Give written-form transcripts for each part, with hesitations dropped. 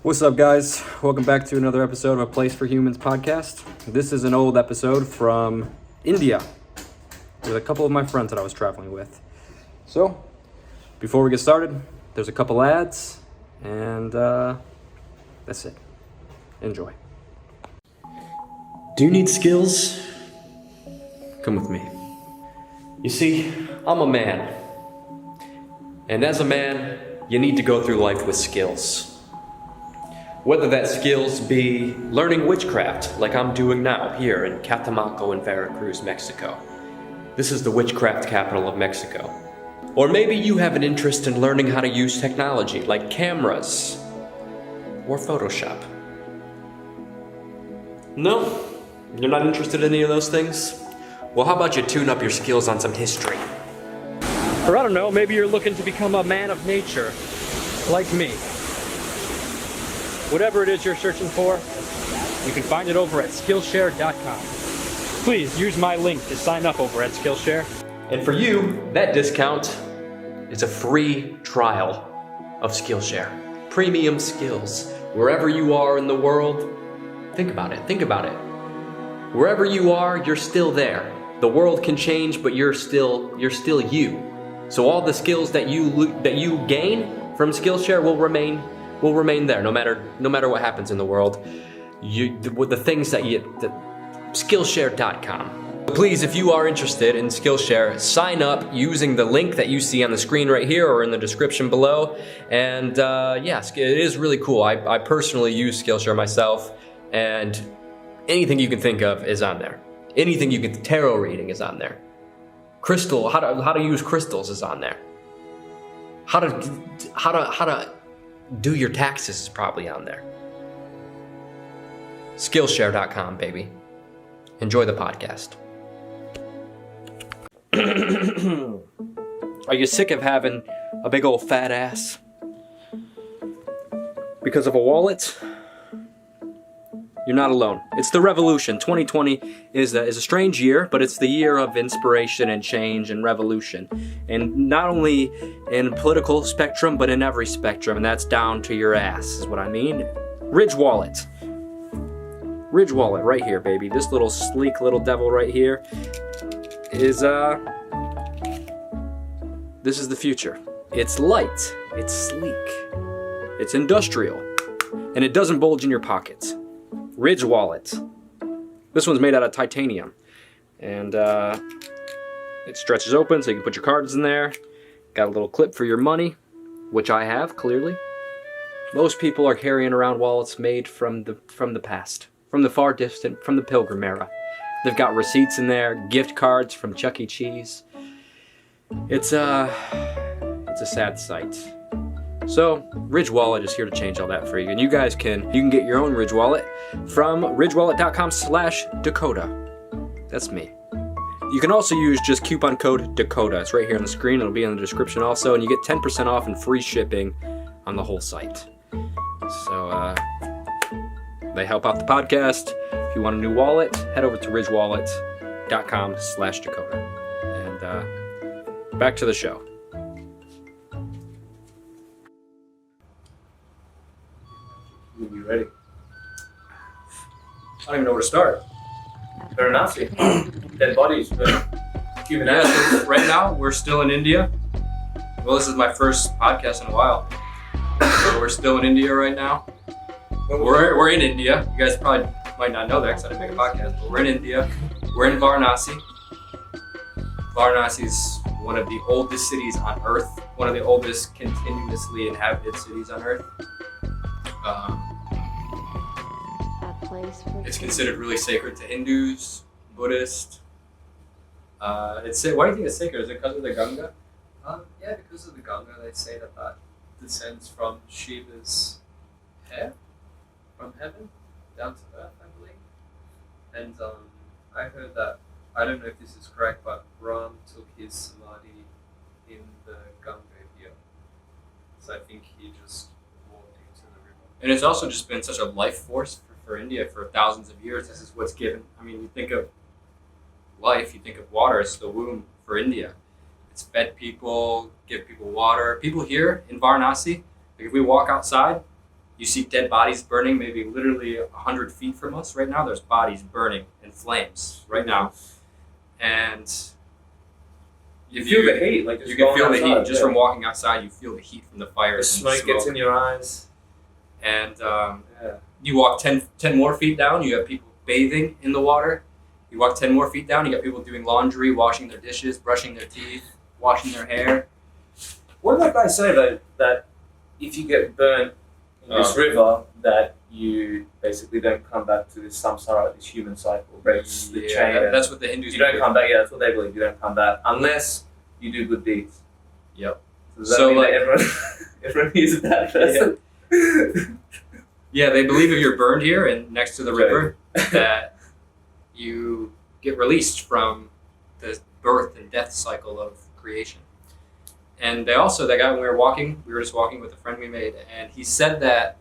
What's up, guys? Welcome back to another episode of A Place for Humans podcast. This is an old episode from India with a couple of my friends that I was traveling with. So, before we get started, there's a couple ads, and that's it. Enjoy. Do you need skills? Come with me. You see, I'm a man. And as a man, you need to go through life with skills. Whether that skills be learning witchcraft, like I'm doing now here in Catemaco in Veracruz, Mexico. This is the witchcraft capital of Mexico. Or maybe you have an interest in learning how to use technology, like cameras or Photoshop. No? You're not interested in any of those things? Well, how about you tune up your skills on some history? Or I don't know, maybe you're looking to become a man of nature, like me. Whatever it is you're searching for, you can find it over at Skillshare.com. Please use my link to sign up over at Skillshare. And for you, that discount is a free trial of Skillshare. Premium skills. Wherever you are in the world, think about it. Wherever you are, you're still there. The world can change, but you're still you. So all the skills that you gain from Skillshare will remain there, no matter what happens in the world. Skillshare.com. Please, if you are interested in Skillshare, sign up using the link that you see on the screen right here or in the description below. And yes, it is really cool. I personally use Skillshare myself, and anything you can think of is on there. Tarot reading is on there. Crystal, how to use crystals is on there. How to do your taxes is probably on there. Skillshare.com, baby. Enjoy the podcast. Are you sick of having a big old fat ass because of a wallet? You're not alone. It's the revolution. 2020 is a strange year, but it's the year of inspiration and change and revolution. And not only in political spectrum, but in every spectrum, and that's down to your ass, is what I mean. Ridge Wallet right here, baby. This little sleek little devil right here is this is the future. It's light, it's sleek, it's industrial, and it doesn't bulge in your pockets. Ridge Wallet. This one's made out of titanium, and it stretches open so you can put your cards in there. Got a little clip for your money, which I have, clearly. Most people are carrying around wallets made from the past, from the far distant, from the Pilgrim era. They've got receipts in there, gift cards from Chuck E. Cheese. It's a sad sight. So, Ridge Wallet is here to change all that for you. And you guys can get your own Ridge Wallet from ridgewallet.com/dakota. That's me. You can also use just coupon code dakota. It's right here on the screen. It'll be in the description also. And you get 10% off and free shipping on the whole site. So, they help out the podcast. If you want a new wallet, head over to ridgewallet.com/dakota. And back to the show. You ready? I don't even know where to start. Varanasi. Dead bodies, human ass. Yeah, so right now, we're still in India. Well, this is my first podcast in a while. So we're still in India right now. We're in India. You guys probably might not know that because I didn't make a podcast, but we're in India. We're in Varanasi. Varanasi is one of the oldest cities on Earth. One of the oldest continuously inhabited cities on Earth. It's considered really sacred to Hindus, Buddhists. Why do you think it's sacred? Is it because of the Ganga? Yeah, because of the Ganga, they say that descends from Shiva's hair, from heaven down to earth, I believe. And I heard that, I don't know if this is correct, but Ram took his samadhi in the Ganga here. So I think he just walked into the river. And it's also just been such a life force for India for thousands of years. This is what's given. I mean, you think of life, you think of water, it's the womb for India. It's fed people, give people water. People here in Varanasi, like if we walk outside, You see dead bodies burning, maybe literally 100 feet from us right now. There's bodies burning in flames right now, and you feel the heat. Like you can feel the heat just from walking outside. You feel the heat from the fires. The smoke gets in your eyes, and you walk 10 more feet down. You have people bathing in the water. You walk 10 more feet down. You got people doing laundry, washing their dishes, brushing their teeth, washing their hair. What did that guy say though? That if you get burnt in this river, that you basically don't come back to this samsara, this human cycle, breaks the chain. That's what the Hindus You don't come back. Yeah, that's what they believe. You don't come back unless you do good deeds. Yep. So like everyone uses that person. Yeah, they believe if you're burned here and next to the river, that you get released from the birth and death cycle of creation. And they also, that guy, when we were just walking with a friend we made, and he said that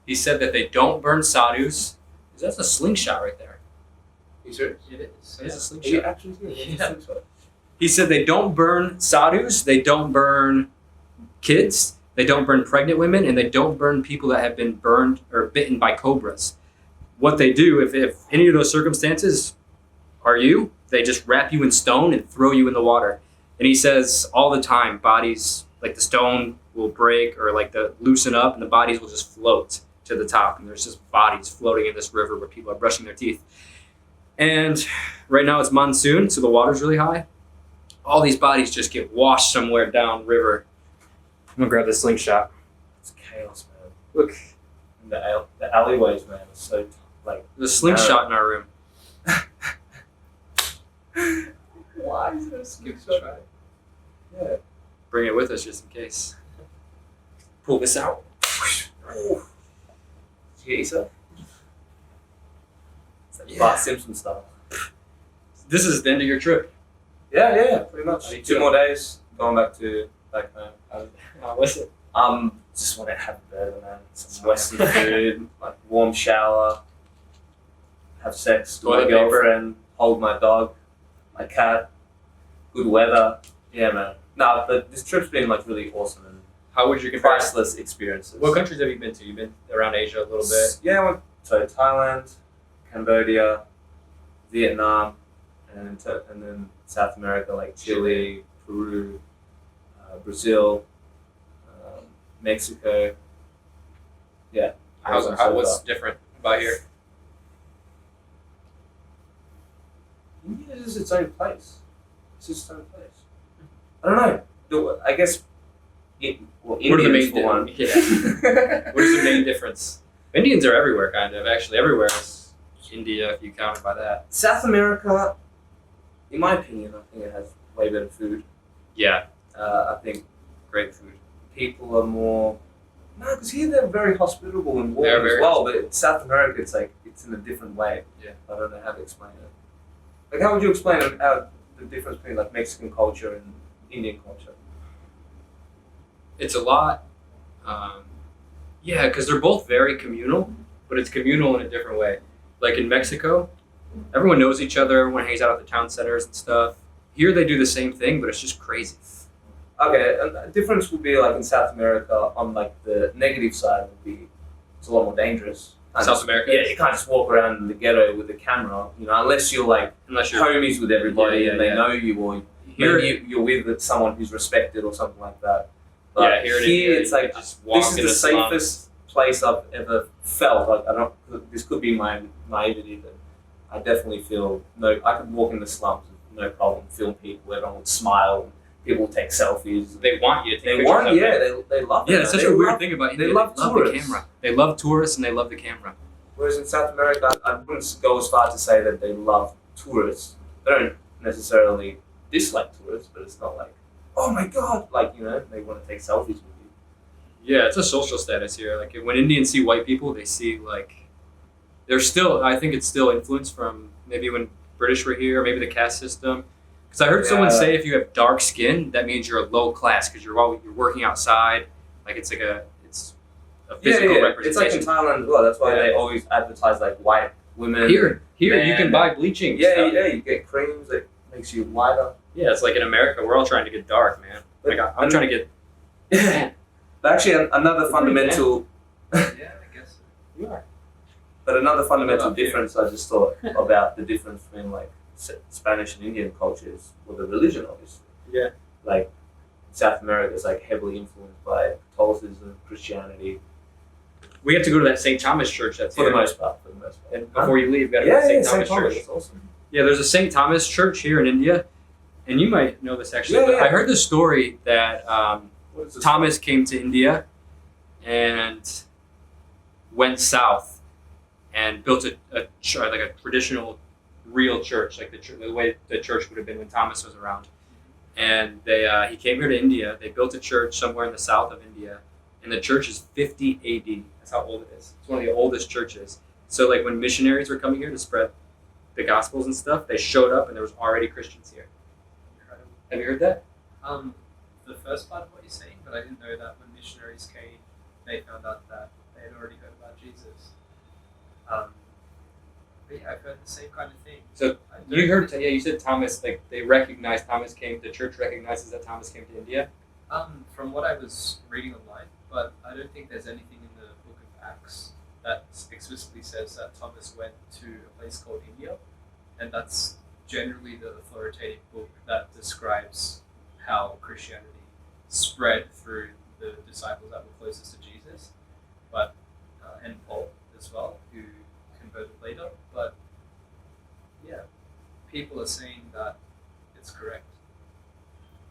they don't burn sadhus. That's a slingshot right there. You sure? It is. It is a slingshot. Actually, Yeah. He said they don't burn sadhus, they don't burn kids, they don't burn pregnant women, and they don't burn people that have been burned or bitten by cobras. What they do, if any of those circumstances are you, they just wrap you in stone and throw you in the water. And he says all the time, bodies, like the stone will break or like loosen up and the bodies will just float to the top. And there's just bodies floating in this river where people are brushing their teeth. And right now it's monsoon, so the water's really high. All these bodies just get washed somewhere down river. I'm gonna grab this slingshot. It's chaos, man. Look, The alleyways, man, are so like. there's a slingshot in our room. Why is there a Skillshare. Yeah. Bring it with us just in case. Pull this out. Did you get yourself? It's like Yeah. Bart Simpson style. This is the end of your trip. Yeah, pretty much. Me 2 too. more days, going back home. How was it? Just want to have a burger, man. Some Western food, like warm shower, have sex with my Toilet paper. girlfriend, hold my dog, my cat, good weather. Yeah, man. No, but this trip's been like really awesome and How would you compare? priceless experiences. What countries have you been to? You've been around Asia a little bit. Yeah, I went to Thailand, Cambodia, Vietnam, and then South America like Chile, Peru, Brazil, Mexico. Yeah. What's different about here? India is its own place. It's its own place. I don't know. I guess. What are the Indians main for one. Yeah. What is the main difference? Indians are everywhere, kind of. Actually, everywhere is India, if you count it by that. South America, in my opinion, I think it has way better food. Yeah. I think great food. People are more. No, because here they're very hospitable and warm They're as very well. But South America, it's like it's in a different way. Yeah. I don't know how to explain it. Like, how would you explain how the difference between like Mexican culture and Indian culture? It's a lot. Yeah, because they're both very communal, but it's communal in a different way. Like in Mexico, everyone knows each other. Everyone hangs out at the town centers and stuff. Here they do the same thing, but it's just crazy. Okay, and the difference would be like in South America, on like the negative side would be it's a lot more dangerous. South America? Yeah, you can't just walk around in the ghetto with a camera, unless you're like Unless you're homies with everybody Yeah, and they yeah. know you, or here. maybe you're with someone who's respected or something like that. But Yeah, here in India, it's you like can just walk this is in the the slums. safest place I've ever felt. Like I don't. This could be my naivety, but I definitely feel no. I could walk in the slums with no problem, film people, everyone would smile, people would take selfies. They want you to take They pictures want, of yeah, them. they love it. Yeah, that's such They a weird love- thing about India. they love the tourists. camera. They love tourists and they love the camera. Whereas in South America, I wouldn't go as far to say that they love tourists. They don't necessarily dislike tourists, but it's not like, oh my god, like, they want to take selfies with you. Yeah, it's a social status here. Like when Indians see white people, they see like they're still. I think it's still influenced from maybe when British were here, or maybe the caste system. Because I heard someone Yeah. say if you have dark skin, that means you're low class because you're working outside. Like it's a physical It's representation. like in Thailand as well. That's why Yeah. they always advertise like white women. Here you Man. can buy bleaching. Yeah, stuff. you get creams that makes you lighter. Yeah, it's like in America, we're all trying to get dark, man. Like I'm trying to get. But actually, another We're pretty fundamental, Yeah, I guess so. You are. But another fundamental Yeah. difference I just thought about the difference between like Spanish and Indian cultures, well, the religion, obviously. Yeah. Like South America is like heavily influenced by Catholicism, Christianity, We have to go to that St. Thomas church that's for the here. most part. And before you leave, you got to go to St. Thomas church. That's awesome. Yeah, there's a St. Thomas church here in India, and you might know this actually. Yeah, but yeah. I heard the story that What is this? Thomas came to India and went south and built a traditional, real church, like the way the church would have been when Thomas was around. And he came here to India. They built a church somewhere in the south of India, and the church is 50 AD. That's how old it is. It's one of the oldest churches. So like when missionaries were coming here to spread the gospels and stuff, they showed up and there was already Christians here. Incredible. Have you heard that? The first part of what you're saying, but I didn't know that when missionaries came, they found out that they had already heard about Jesus. But yeah, I've heard the same kind of thing. So I don't you heard, think- yeah, you said Thomas, like they recognized Thomas came, the church recognizes that Thomas came to India. From what I was reading online, but I don't think there's anything in the book of Acts that explicitly says that Thomas went to a place called India, and that's generally the authoritative book that describes how Christianity spread through the disciples that were closest to Jesus, but and Paul as well, who converted later. But yeah, people are saying that it's correct.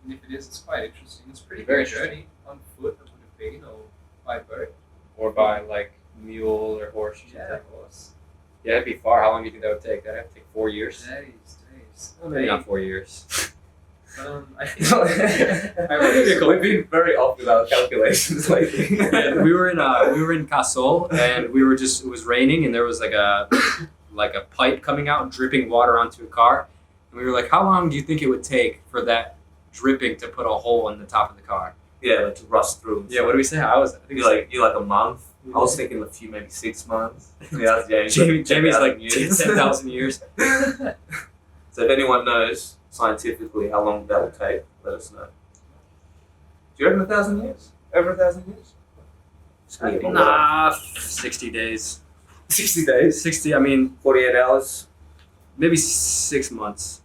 And if it is, it's quite interesting. It's a pretty Very good journey on foot that would have been, or by boat. Or by like mule or horse or something. Yeah, of course. Yeah, it'd be far. How long do you think that would take? That'd have to take 4 years. Days. Well, maybe not 4 years. I think We've been very off with our calculations lately. Yeah, we were in Kasol, and it was raining, and there was like a pipe coming out, dripping water onto a car, and we were like, how long do you think it would take for that dripping to put a hole in the top of the car? Yeah, like to rust through. And Yeah, what do we say? I think you're like a month. I was thinking a few, maybe 6 months. Yeah, that's James. Jamie's like 10,000 10,000 years. So if anyone knows scientifically how long that will take, let us know. Do you reckon 1,000 years? Over 1,000 years? Nah, 60 days. 60 days. 60. I mean, 48 hours. maybe 6 months.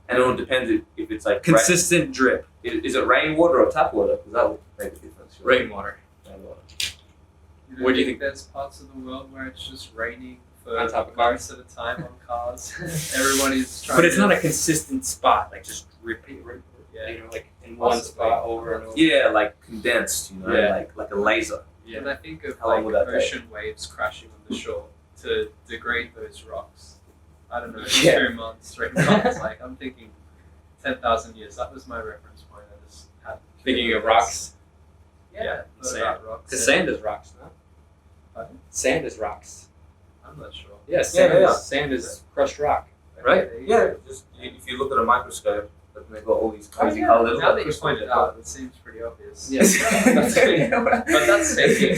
And it will depend if it's like Consistent drip, Is it rainwater or tap water? Because that will make a difference. Sure. rainwater. Rainwater. What do you think? There's parts of the world where it's just raining for On top of months at a time on cars. Everyone is trying. But it's to, not a consistent spot, like just repeat, Yeah. like in one Possibly. spot over and over. Yeah, like condensed, Yeah. like a laser. Yeah. And I think of How long like would that take? ocean waves crashing on the shore to degrade those rocks. I don't know, Yeah. 2 months, 3 months. Like I'm thinking 10,000 years. That was my reference point. I just had Thinking of rocks. Yeah, thought sand. about rocks. Because sand is rocks, no? Pardon? Sand is rocks. I'm not sure. Yeah, sand, yeah. sand is crushed rock. Right? Okay, Yeah, just if you look at a microscope, they've got all these Oh, crazy yeah. colors. Now that you point it out, it seems pretty obvious. Yes. But that's taking, you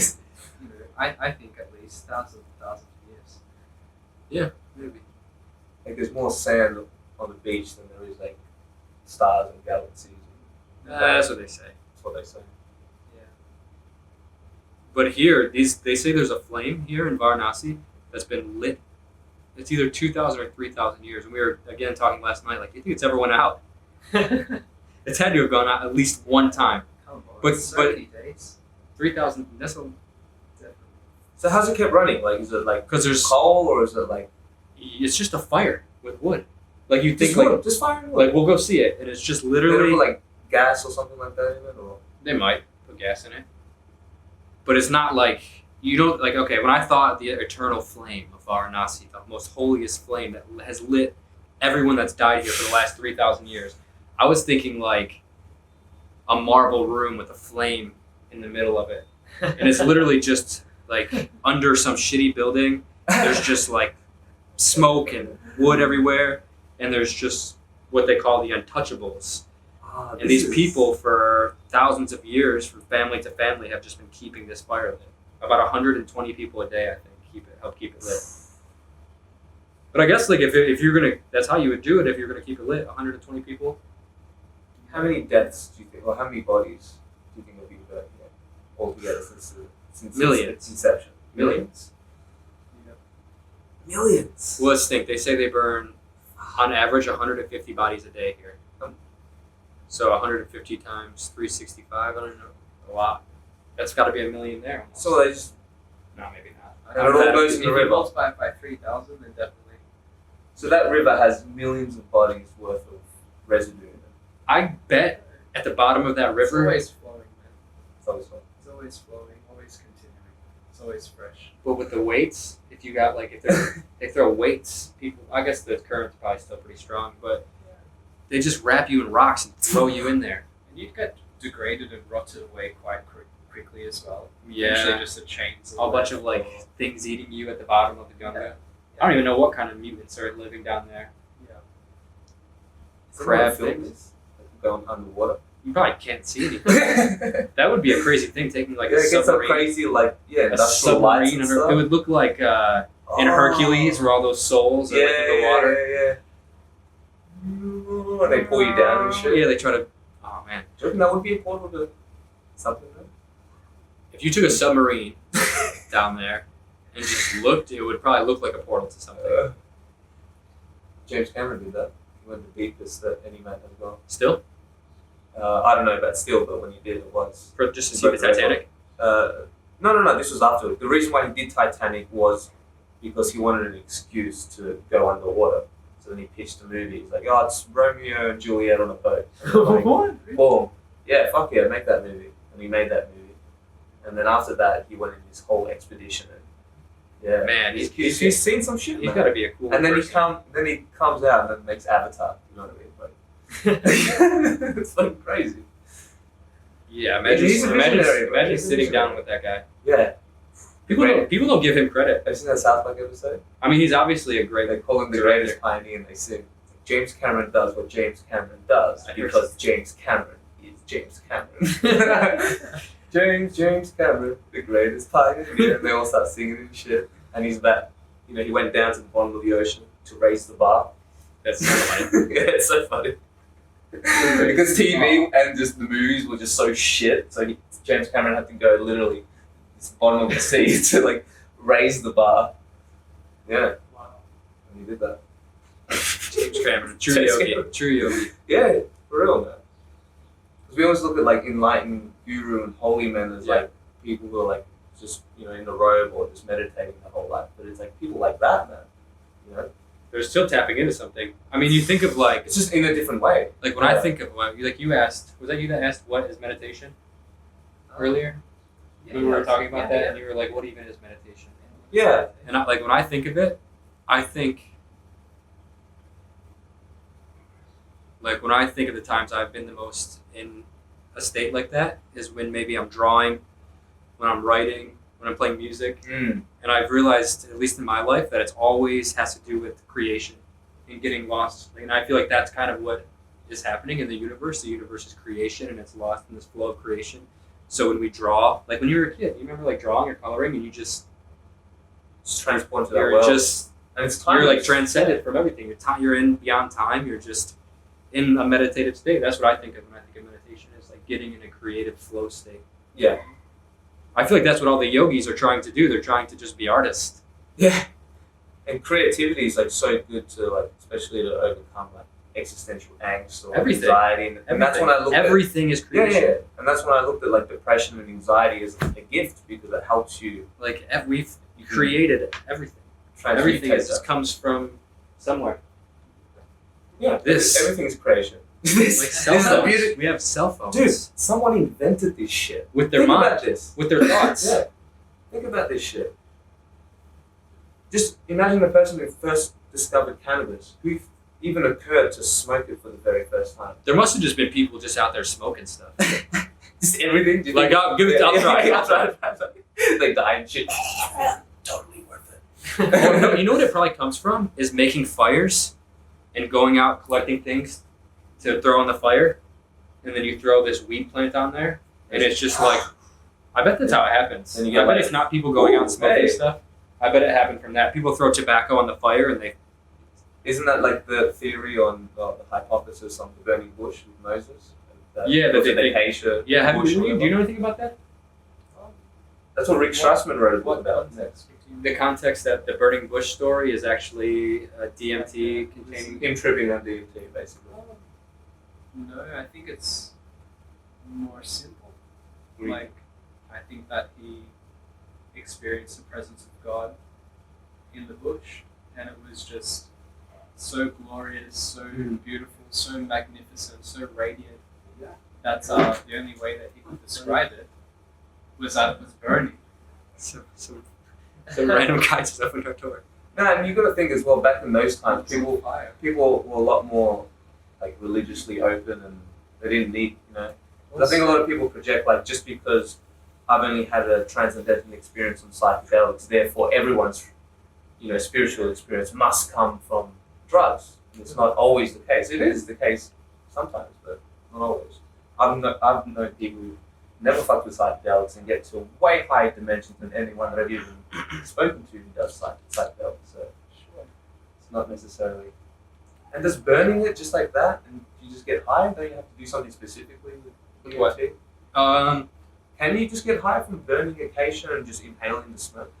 know, I think at least thousands of years. Maybe. Like there's more sand on the beach than there is like stars and galaxies. That's what they say. That's what they say. Yeah. But here, they say there's a flame here in Varanasi that's been lit. It's either 2,000 or 3,000 years. And we were, again, talking last night, like, you think it's ever went out? It's had to have gone out at least one time. Come on. But- so but- many days. 3,000, that's a, Definitely. So how's it kept running? Like is it like because there's, coal or is it like it's just a fire with wood. Like you think, just like, wood, just fire? like we'll go see it, and it's just They literally, don't put, like gas or something like that in it, or they might put gas in it. But it's not like, you don't, like, okay, when I thought the eternal flame of Varanasi, the most holiest flame that has lit everyone that's died here for the last 3,000 years, I was thinking like a marble room with a flame in the middle of it. And it's literally just like under some shitty building. There's just like smoke and wood everywhere. And there's just what they call the untouchables. And these people for thousands of years, from family to family, have just been keeping this fire lit. About 120 people a day, I think, help keep it lit. But I guess like if you're gonna, that's how you would do it if you're gonna keep it lit. 120 people. How many deaths do you think, or how many bodies do you think will be burned here? altogether since Millions. its inception. Millions. Yeah. Millions. Well, let's think. They say they burn, on average, 150 bodies a day here. So 150 times 365, I don't know, a lot. That's got to be a million there. Almost. So they just No, maybe not. and it all goes in If the you river. multiply it by 3,000, then definitely. So that river has millions of bodies worth of residue in it. I bet at the bottom of that It's river, always flowing, man. It's always fun. It's always flowing, always continuing. It's always fresh. but with the weights, if you got like, they throw weights, people, I guess the current's probably still pretty strong, but they just wrap you in rocks and throw you in there. And you'd get degraded and rotted away quite quickly as well. Yeah. Usually just a chains. A bunch of like things eating you at the bottom of the Ganga. I don't even know what kind of mutants are living down there. Yeah. Crab Is that what things. film is? Like going underwater. You probably can't see anything. Yeah, That would be a crazy thing, taking like a it gets some submarine. crazy like A industrial lights submarine and under, stuff. it would look like in Hercules where all those souls are like in the water. Yeah. And they pull you down and shit. Yeah, they try to. Oh man! Do you reckon that would be a portal to something? If you took a submarine down there and just looked, it would probably look like a portal to something. James Cameron did that. He went the deepest that any man has gone. Still, I don't know about still, but when he did, it was. for just to see the Titanic. No. This was after. The reason why he did Titanic was because he wanted an excuse to go underwater. So then he pitched the movie. He's like, oh, it's Romeo and Juliet on a boat. What? Boom. Yeah, fuck yeah, make that movie. And he made that movie. And then after that, he went in this whole expedition. And yeah, Man, he's seen some shit. He's man. got to be a cool. And then person. he comes out and then makes Avatar. You know what I mean? Like, it's like crazy. Yeah, imagine, He's a visionary, bro. imagine He's a sitting visionary. down with that guy. Yeah. People don't give him credit. Have you seen that South Park episode? I mean, he's obviously a great. They call him the Director. greatest pioneer, and they sing, James Cameron does what James Cameron does I hear because James Cameron is James Cameron. James Cameron, the greatest pioneer. And they all start singing and shit. And he's that, he went down to the bottom of the ocean to raise the bar. That's so funny. Yeah, it's so funny. Because TV and just the movies were just so shit. So James Cameron had to go literally to the bottom of the sea to like raise the bar. Yeah. Wow. And he did that. James Cameron, true James yogi, Cameron. true yogi. Yeah, for real, man. Because we always look at like enlightened guru and holy men as like people who are like just in the robe or just meditating their whole life. But it's like people like that, man. They're still tapping into something. I mean, you think of like It's just in a different way. when I think of what you asked, was that you that asked what is meditation earlier? We were talking about that, and you were like, "What even is meditation?" Yeah. And when I think of it, I think when I think of the times I've been the most in a state like that is when maybe I'm drawing, when I'm writing, when I'm playing music. Mm. And I've realized, at least in my life, that it's always has to do with creation and getting lost. And I feel like that's kind of what is happening in the universe. The universe is creation, and it's lost in this flow of creation. So when we draw, like when you were a kid, you remember like drawing or coloring, and you just Transport to that you're world. just and it's you're like timeless. transcended from everything. You're in beyond time. You're just in a meditative state. That's what I think of when I think of meditation. Is like getting in a creative flow state. Yeah. I feel like that's what all the yogis are trying to do. They're trying to just be artists. Yeah. And creativity is like so good to like, especially to overcome like existential angst or Everything. anxiety. And that's when I looked at everything is creation. yeah. And that's when I looked at like depression and anxiety as a gift because it helps you Like we've created everything. Everything transmutate just that. comes from somewhere. Yeah. This. Everything is creation. Like This cell is a phones. beauty. We have cell phones. Dude, someone invented this shit. With their Think mind. about this. With their thoughts. Yeah. Think about this shit. Just imagine the person who first discovered cannabis. Who even occurred to smoke it for the very first time? There must have just been people just out there smoking stuff. Just everything. Just Like, I'll give it. I'll try. I'll try. They died and shit. Totally worth it. Well, no, you know what it probably comes from is making fires and going out collecting things to throw on the fire, and then you throw this weed plant on there, and it's just like, I bet that's how it happens. And you I get bet like- it's not people going out and smoking hey. stuff. I bet it happened from that. People throw tobacco on the fire, and they Isn't that like the theory on the hypothesis on the burning bush with Moses? That Yeah, that was they it the think- acacia yeah. bush or Do you whatever? know anything about that? That's what Rick Strassman wrote a book What about. context? The context that the burning bush story is actually a DMT containing. Him tripping on DMT, basically. No, I think it's more simple. Mm. Like, I think that he experienced the presence of God in the bush, and it was just so glorious, so beautiful, so magnificent, so radiant. That's the only way that he could describe it was that it was burning. So random guy just opened our door. No, and you've got to think as well, back in those times, people Fire. were a lot more like religiously open, and they didn't need, you know. I think a lot of people project like, just because I've only had a transcendental experience on psychedelics, therefore everyone's, you know, spiritual experience must come from drugs. And it's not always the case. It is the case sometimes, but not always. I've known people who never fucked with psychedelics and get to a way higher dimension than anyone that I've even spoken to who does psychedelics. So it's not necessarily. And does burning it just like that, and you just get high? Don't you have to do something specifically with What? DMT? Can you just get high from burning acacia and just inhaling the smoke?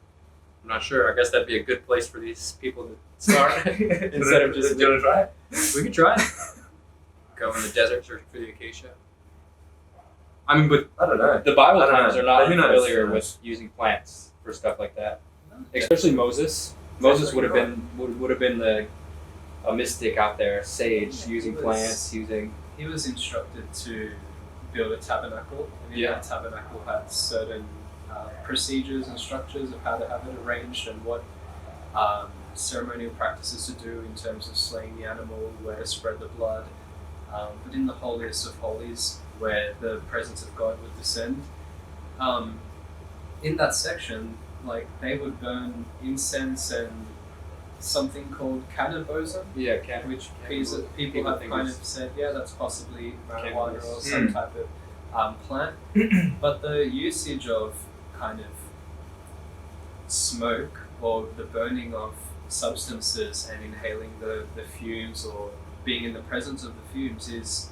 I'm not sure. I guess that'd be a good place for these people to start instead of just. Do you want to try it? We could try. Go in the desert searching for the acacia. I mean, but I don't know. the Bible I don't times know. are not Who knows? familiar Who with using plants for stuff like that. Especially Moses. Moses would have been a mystic out there, sage, using plants, using. He was instructed to build a tabernacle, and in that tabernacle had certain procedures and structures of how to have it arranged and what ceremonial practices to do in terms of slaying the animal, where to spread the blood. But in the holiest of holies, where the presence of God would descend, in that section, like, they would burn incense and something called cannabism, which people have kind of said, yeah, that's possibly marijuana or some type of plant. But the usage of kind of smoke or the burning of substances and inhaling the fumes or being in the presence of the fumes is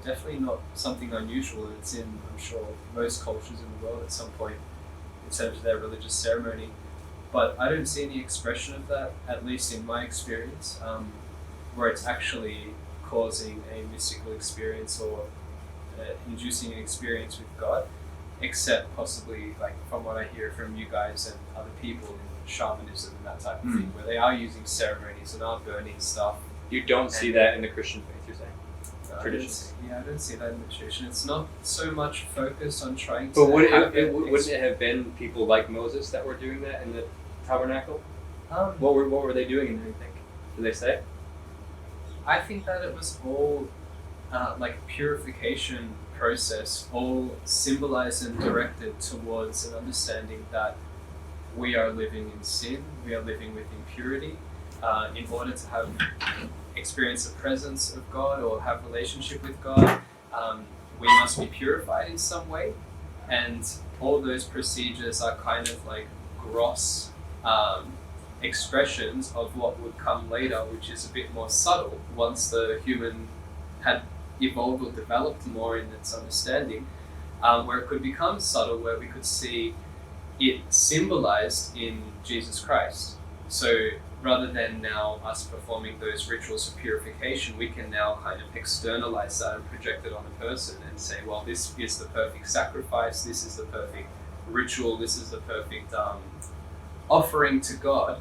definitely not something unusual. It's in, I'm sure, most cultures in the world at some point in terms of their religious ceremony. But I don't see any expression of that, at least in my experience, where it's actually causing a mystical experience or inducing an experience with God, except possibly, like, from what I hear from you guys and other people in shamanism and that type of thing, where they are using ceremonies and are burning stuff. You don't see that in the Christian faith, you're saying? Traditions. I don't see that in the tradition. It's not so much focused on trying to. But wouldn't it have been people like Moses that were doing that in the tabernacle? What were they doing in there, you think? Did they say? I think that it was all like a purification process, all symbolized and directed towards an understanding that we are living in sin, we are living with impurity. In order to have experience the presence of God or have relationship with God, we must be purified in some way, and all those procedures are kind of like gross expressions of what would come later, which is a bit more subtle once the human had evolved or developed more in its understanding, where it could become subtle, where we could see it symbolized in Jesus Christ. So rather than now us performing those rituals of purification, we can now kind of externalize that and project it on a person and say, well, this is the perfect sacrifice, this is the perfect ritual, this is the perfect offering to God,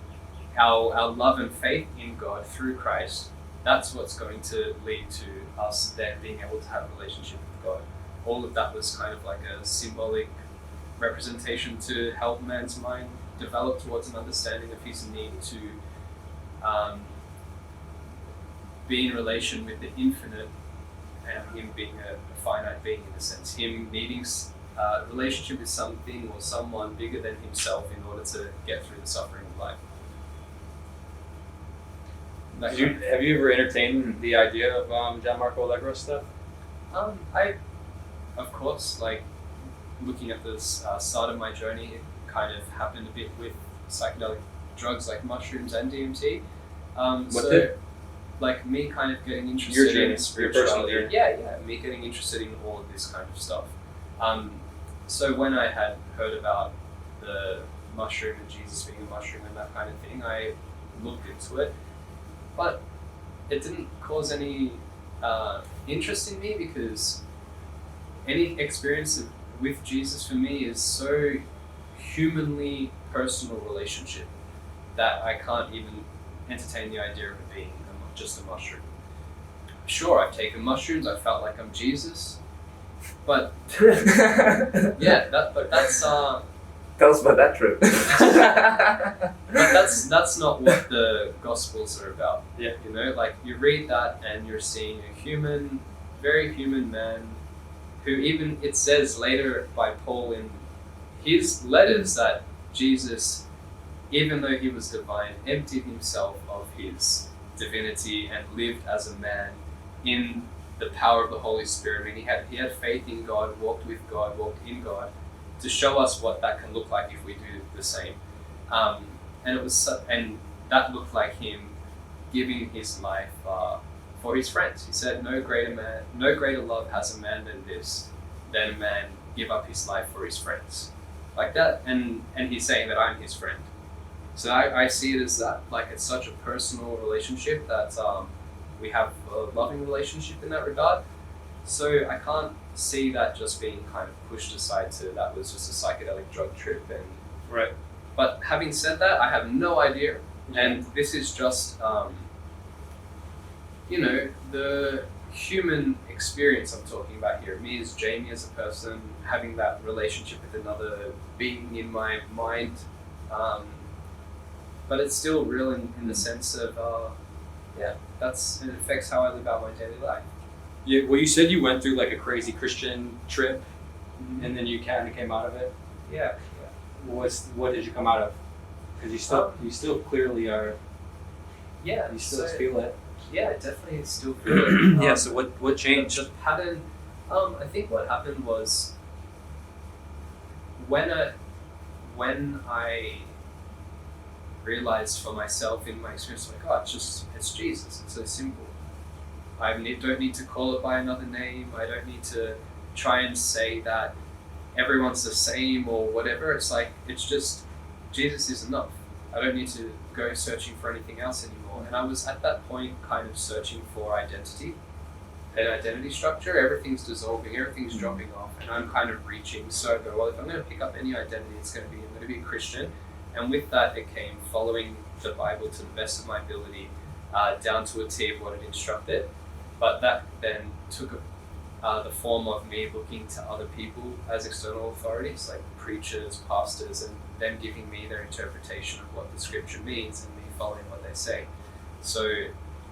our love and faith in God through Christ. That's what's going to lead to us then being able to have a relationship with God. All of that was kind of like a symbolic representation to help man's mind develop towards an understanding of his need to be in relation with the infinite, and him being a finite being in a sense, him needing a relationship with something or someone bigger than himself in order to get through the suffering of life. Have you ever entertained the idea of John Marco Allegro stuff? I, of course, like, looking at the start of my journey, it kind of happened a bit with psychedelic drugs like mushrooms and DMT. Like, me kind of getting interested in spirituality. Your Yeah, me getting interested in all of this kind of stuff. so when I had heard about the mushroom and Jesus being a mushroom and that kind of thing, I looked into it, but it didn't cause any interest in me, because any experience with Jesus for me is so humanly personal relationship that I can't even entertain the idea of it being just a mushroom. Sure, I've taken mushrooms, I felt like I'm Jesus, but yeah, that's Tell us about that trip. but that's not what the Gospels are about. Yeah. You know, like you read that and you're seeing a human, very human man, who even it says later by Paul in his letters that Jesus, even though he was divine, emptied himself of his divinity and lived as a man in the power of the Holy Spirit. I mean, he had faith in God, walked with God, walked in God, to show us what that can look like if we do the same. And that looked like him giving his life for his friends. He said, no greater love has a man than a man give up his life for his friends. Like that, and he's saying that I'm his friend. So I see it as that, like it's such a personal relationship that we have a loving relationship in that regard. So I can't see that just being kind of pushed aside to that was just a psychedelic drug trip. And Right. But having said that, I have no idea. And this is just, the human experience I'm talking about here. Me as Jamie as a person, having that relationship with another being in my mind. But it's still real in the sense of, it affects how I live out my daily life. Yeah, well, you said you went through like a crazy Christian trip, and then you kind of came out of it. Yeah. What did you come out of? Because you still clearly are. Yeah. You still feel it. Yeah, I definitely still feel it. Yeah. So what changed? The pattern. I think what happened was when I realized for myself in my experience, like, oh, it's Jesus. It's so simple. I don't need to call it by another name. I don't need to try and say that everyone's the same or whatever. It's like, it's just, Jesus is enough. I don't need to go searching for anything else anymore. And I was at that point kind of searching for identity, an identity structure. Everything's dissolving, everything's dropping off, and I'm kind of reaching. So I go, well, if I'm going to pick up any identity, I'm going to be a Christian. And with that, it came following the Bible to the best of my ability, down to a T of what it instructed. But that then took the form of me looking to other people as external authorities, like preachers, pastors, and them giving me their interpretation of what the scripture means and me following what they say. So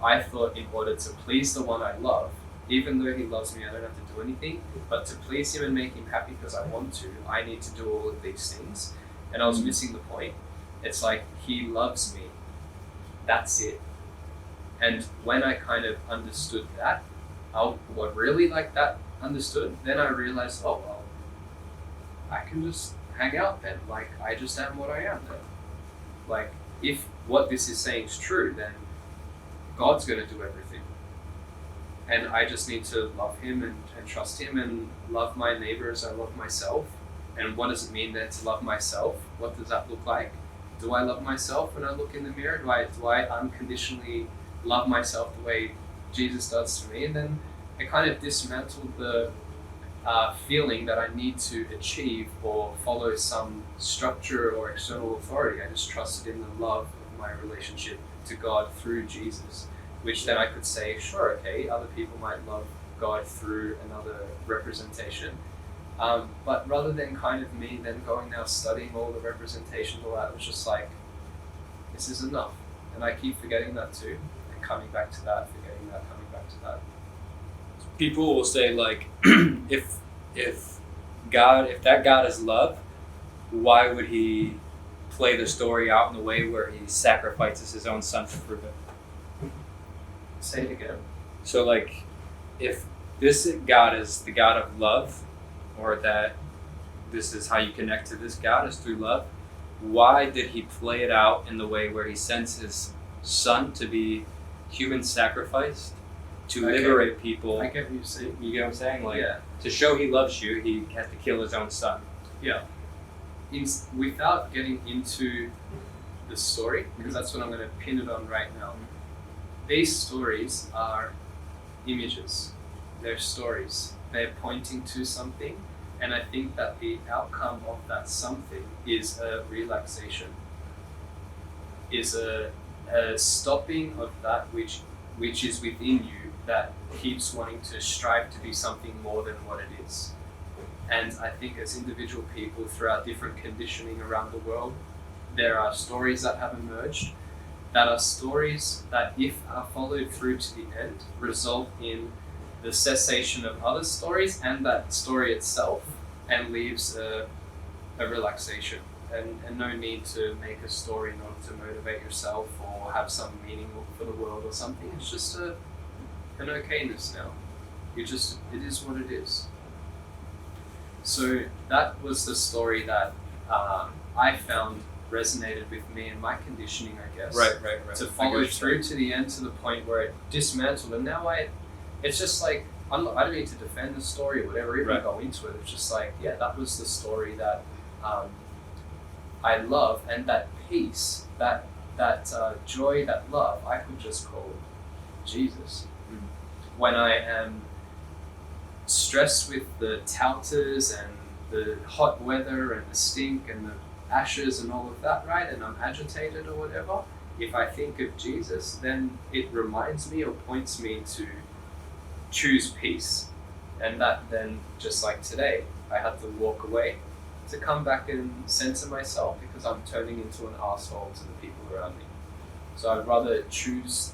I thought, in order to please the one I love, even though he loves me, I don't have to do anything, but to please him and make him happy because I want to, I need to do all of these things. And I was missing the point. It's like, he loves me. That's it. And when I kind of understood that, understood, then I realized, oh, well, I can just hang out then. Like, I just am what I am then. Like, if what this is saying is true, then God's going to do everything. And I just need to love him and trust him and love my neighbor as I love myself. And what does it mean then to love myself? What does that look like? Do I love myself when I look in the mirror? Do I unconditionally love myself the way Jesus does to me? And then it kind of dismantled the feeling that I need to achieve or follow some structure or external authority. I just trusted in the love of my relationship to God through Jesus, which then I could say, sure, okay, other people might love God through another representation. But rather than kind of me then going now studying all the representations, all that, it was just like, this is enough. And I keep forgetting that too, and coming back to that, forgetting that, coming back to that. People will say, like, if that God is love, why would he play the story out in the way where he sacrifices his own son to prove it? Say it again. So, like, if this God is the God of love, or that this is how you connect to this God is through love, why did he play it out in the way where he sends his son to be human sacrificed to Okay. liberate people. I get what you're saying. You get what I'm saying? Like, Yeah. to show he loves you, he has to kill his own son. Yeah. Without getting into the story, because that's what I'm going to pin it on right now. These stories are images. They're stories. They're pointing to something, and I think that the outcome of that something is a relaxation, is a stopping of that which is within you that keeps wanting to strive to be something more than what it is. And I think as individual people throughout different conditioning around the world, there are stories that have emerged that are stories that, if are followed through to the end, result in the cessation of other stories and that story itself, and leaves a relaxation and no need to make a story in order to motivate yourself or have some meaning for the world or something. It's just an okayness now. It is what it is. So that was the story that I found resonated with me and my conditioning, I guess. Right. To follow through to the end, to the point where it dismantled, and now it's just like, I don't need to defend the story or whatever, even go into it. It's just like, yeah, that was the story that I love, and that peace, that joy, that love, I could just call Jesus. When I am stressed with the touters and the hot weather and the stink and the ashes and all of that, right? And I'm agitated or whatever. If I think of Jesus, then it reminds me or points me to choose peace. And that then, just like today, I had to walk away to come back and center myself because I'm turning into an asshole to the people around me. So I'd rather choose.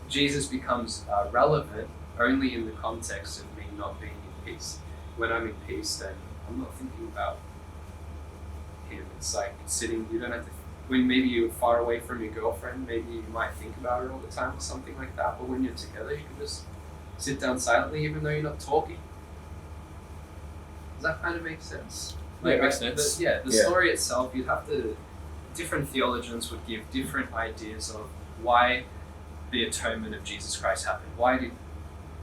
Jesus becomes relevant only in the context of me not being in peace. When I'm in peace, then I'm not thinking about him. It's like sitting, you don't have to, when maybe you're far away from your girlfriend, maybe you might think about her all the time or something like that, but when you're together, you can just sit down silently even though you're not talking. Does that kind of make sense? Yeah, it makes sense. The story itself, you'd have to, different theologians would give different ideas of why the atonement of Jesus Christ happened. Why did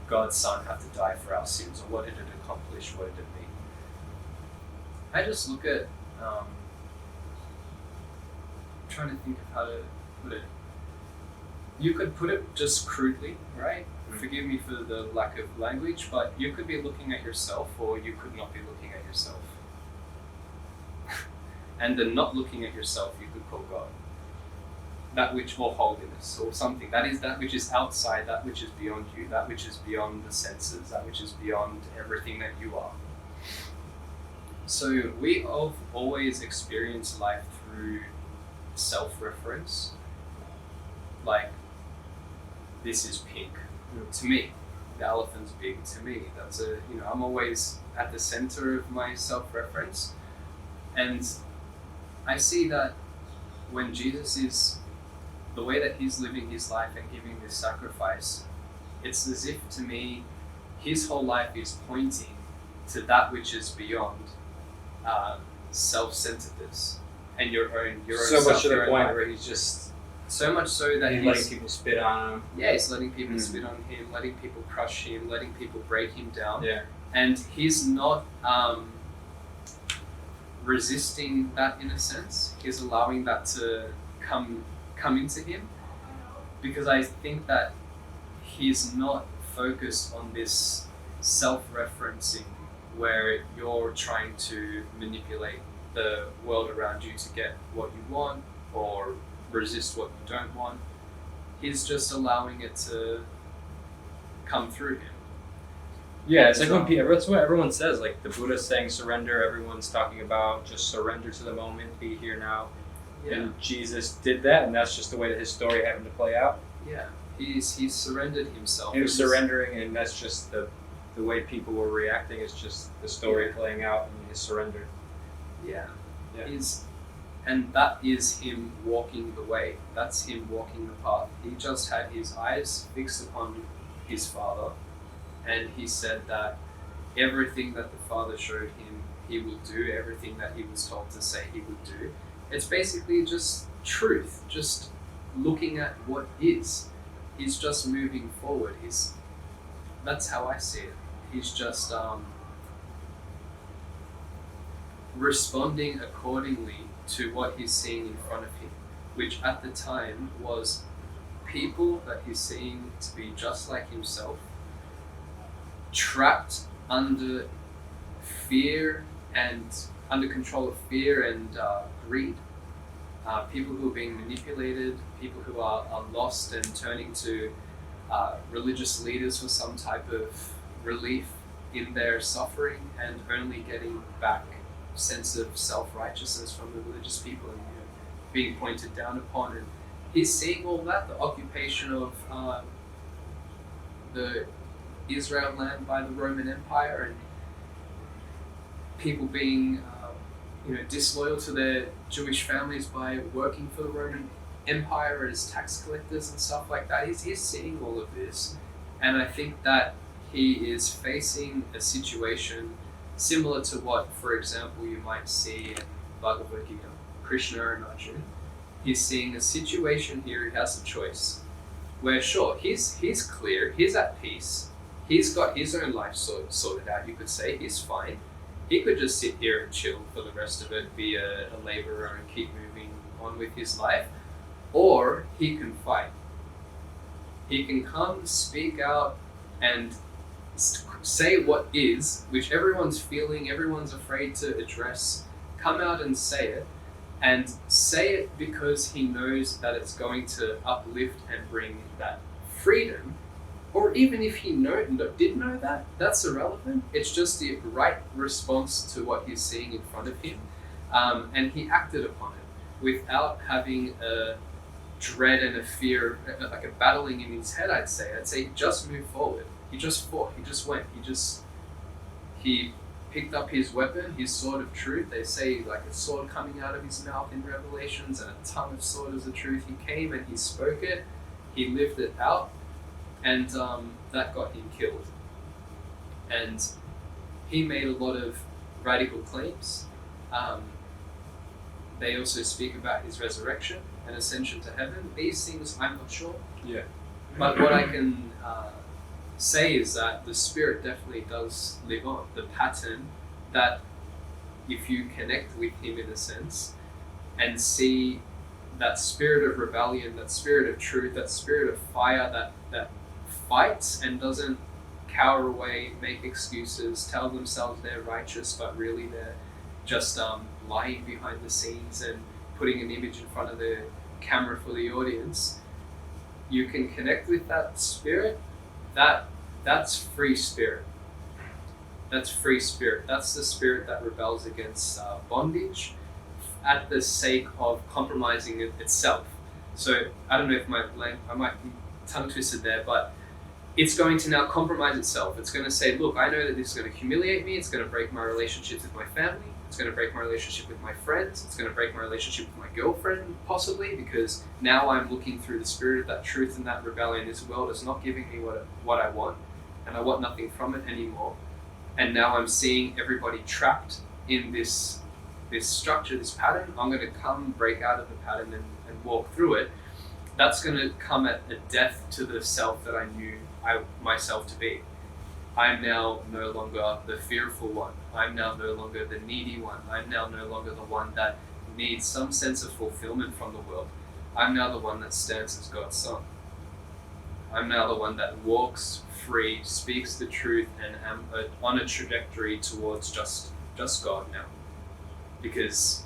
God's Son have to die for our sins, or what did it accomplish? What did it mean? I just look at, I'm trying to think of how to put it. You could put it just crudely, right? Forgive me for the lack of language, but you could be looking at yourself, or you could not be looking at yourself. And the not looking at yourself, you could call God. That which, or holiness, or something. That is that which is outside, that which is beyond you, that which is beyond the senses, that which is beyond everything that you are. So we have always experienced life through self-reference. Like, this is pink. To me, the elephant's big. To me, that's I'm always at the center of my self-reference. And I see that when Jesus is, the way that he's living his life and giving this sacrifice, it's as if, to me, his whole life is pointing to that which is beyond self-centeredness and your own So self, much to the your own point life. where he's just So much so that he's letting people spit on him. Yeah, he's letting people spit on him, letting people crush him, letting people break him down. Yeah. And he's not resisting that in a sense. He's allowing that to come into him, because I think that he's not focused on this self-referencing where you're trying to manipulate the world around you to get what you want or resist what you don't want. He's just allowing it to come through him. Yeah, it's like that's what everyone says. Like the Buddha's saying surrender, everyone's talking about just surrender to the moment, be here now. Yeah. And Jesus did that, and that's just the way that his story happened to play out. Yeah, he's surrendered himself. He was surrendering, and that's just the way people were reacting. It's just the story playing out and his surrender. Yeah. Yeah. And that is him walking the way. That's him walking the path. He just had his eyes fixed upon his Father, and he said that everything that the Father showed him, he will do. Everything that he was told to say, he would do. It's basically just truth, just looking at what is. he's just moving forward. That's how I see it. He's just responding accordingly to what he's seeing in front of him, which at the time was people that he's seeing to be just like himself, trapped under fear and under control of fear and greed. People who are being manipulated, people who are lost and turning to religious leaders for some type of relief in their suffering, and only getting back a sense of self-righteousness from the religious people, and being pointed down upon. And he's seeing all that, the occupation of the Israel land by the Roman Empire, and people being disloyal to their Jewish families by working for the Roman Empire as tax collectors and stuff like that. He's seeing all of this, and I think that he is facing a situation similar to what, for example, you might see in Bhagavad Gita, Krishna and Arjuna. He's seeing a situation here. He has a choice where, sure, he's clear, he's at peace, he's got his own life sorted out. You could say he's fine. He could just sit here and chill for the rest of it, be a laborer and keep moving on with his life. Or he can fight. He can come, speak out, and say what is, which everyone's feeling, everyone's afraid to address. Come out and say it because he knows that it's going to uplift and bring that freedom. Or even if he did know that, that's irrelevant. It's just the right response to what he's seeing in front of him. And he acted upon it without having a dread and a fear, like a battling in his head, I'd say he just moved forward. He just fought, he just went, he picked up his weapon, his sword of truth. They say like a sword coming out of his mouth in Revelations, and a tongue of sword as the truth. He came and he spoke it, he lived it out, and that got him killed. And he made a lot of radical claims. They also speak about his resurrection and ascension to heaven. These things I'm not sure. Yeah. But what I can say is that the spirit definitely does live on. The pattern that if you connect with him in a sense and see that spirit of rebellion, that spirit of truth, that spirit of fire that fights and doesn't cower away, make excuses, tell themselves they're righteous, but really they're just lying behind the scenes and putting an image in front of the camera for the audience. You can connect with that spirit. That's free spirit. That's free spirit. That's the spirit that rebels against bondage at the sake of compromising itself. So I don't know if I might be tongue twisted there, but it's going to now compromise itself. It's going to say, look, I know that this is going to humiliate me. It's going to break my relationships with my family. It's going to break my relationship with my friends. It's going to break my relationship with my girlfriend, possibly, because now I'm looking through the spirit of that truth and that rebellion. This world is not giving me what I want, and I want nothing from it anymore. And now I'm seeing everybody trapped in this structure, this pattern. I'm going to come, break out of the pattern and walk through it. That's going to come at a death to the self that I knew myself to be. I'm now no longer the fearful one. I'm now no longer the needy one. I'm now no longer the one that needs some sense of fulfillment from the world. I'm now the one that stands as God's son. I'm now the one that walks free, speaks the truth, and am on a trajectory towards just God now. Because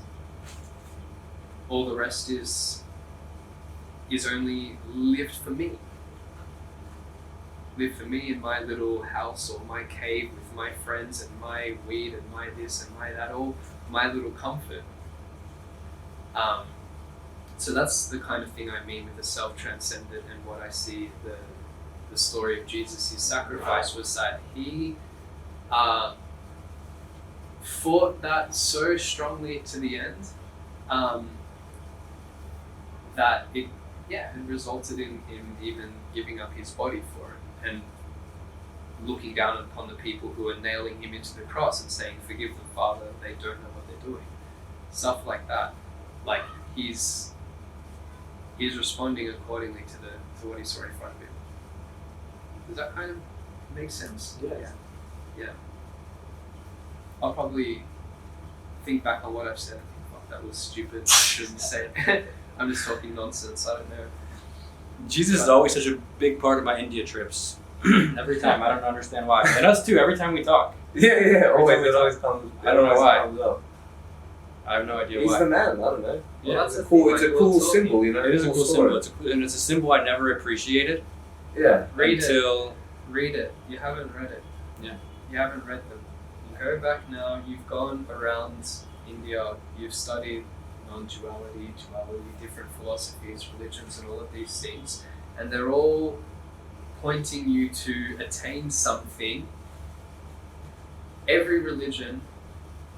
all the rest is only lived for me. Live for me in my little house or my cave with my friends and my weed and my this and my that, all my little comfort. So that's the kind of thing I mean with the self-transcendent, and what I see the story of Jesus, his sacrifice, was that he fought that so strongly to the end that it resulted in him even giving up his body for it. And looking down upon the people who are nailing him into the cross and saying, "Forgive them, Father, they don't know what they're doing." Stuff like that. Like, he's responding accordingly to what he saw in front of him. Does that kind of make sense? Yeah. I'll probably think back on what I've said and think, fuck, that was stupid, I shouldn't say it. I'm just talking nonsense, I don't know. Jesus is always such a big part of my India trips. Every time, I don't understand why. And us too, every time we talk. Yeah, always comes. I don't know why. Comes up. I have no idea He's why. the man. I don't know. Yeah, that's it's a cool symbol, you know. It is a cool story. symbol. And it's a symbol I never appreciated. Yeah. Read it. You haven't read it. Yeah. You haven't read them. You go back now, you've gone around India, you've studied non-duality, duality, different philosophies, religions, and all of these things, and they're all pointing you to attain something. Every religion,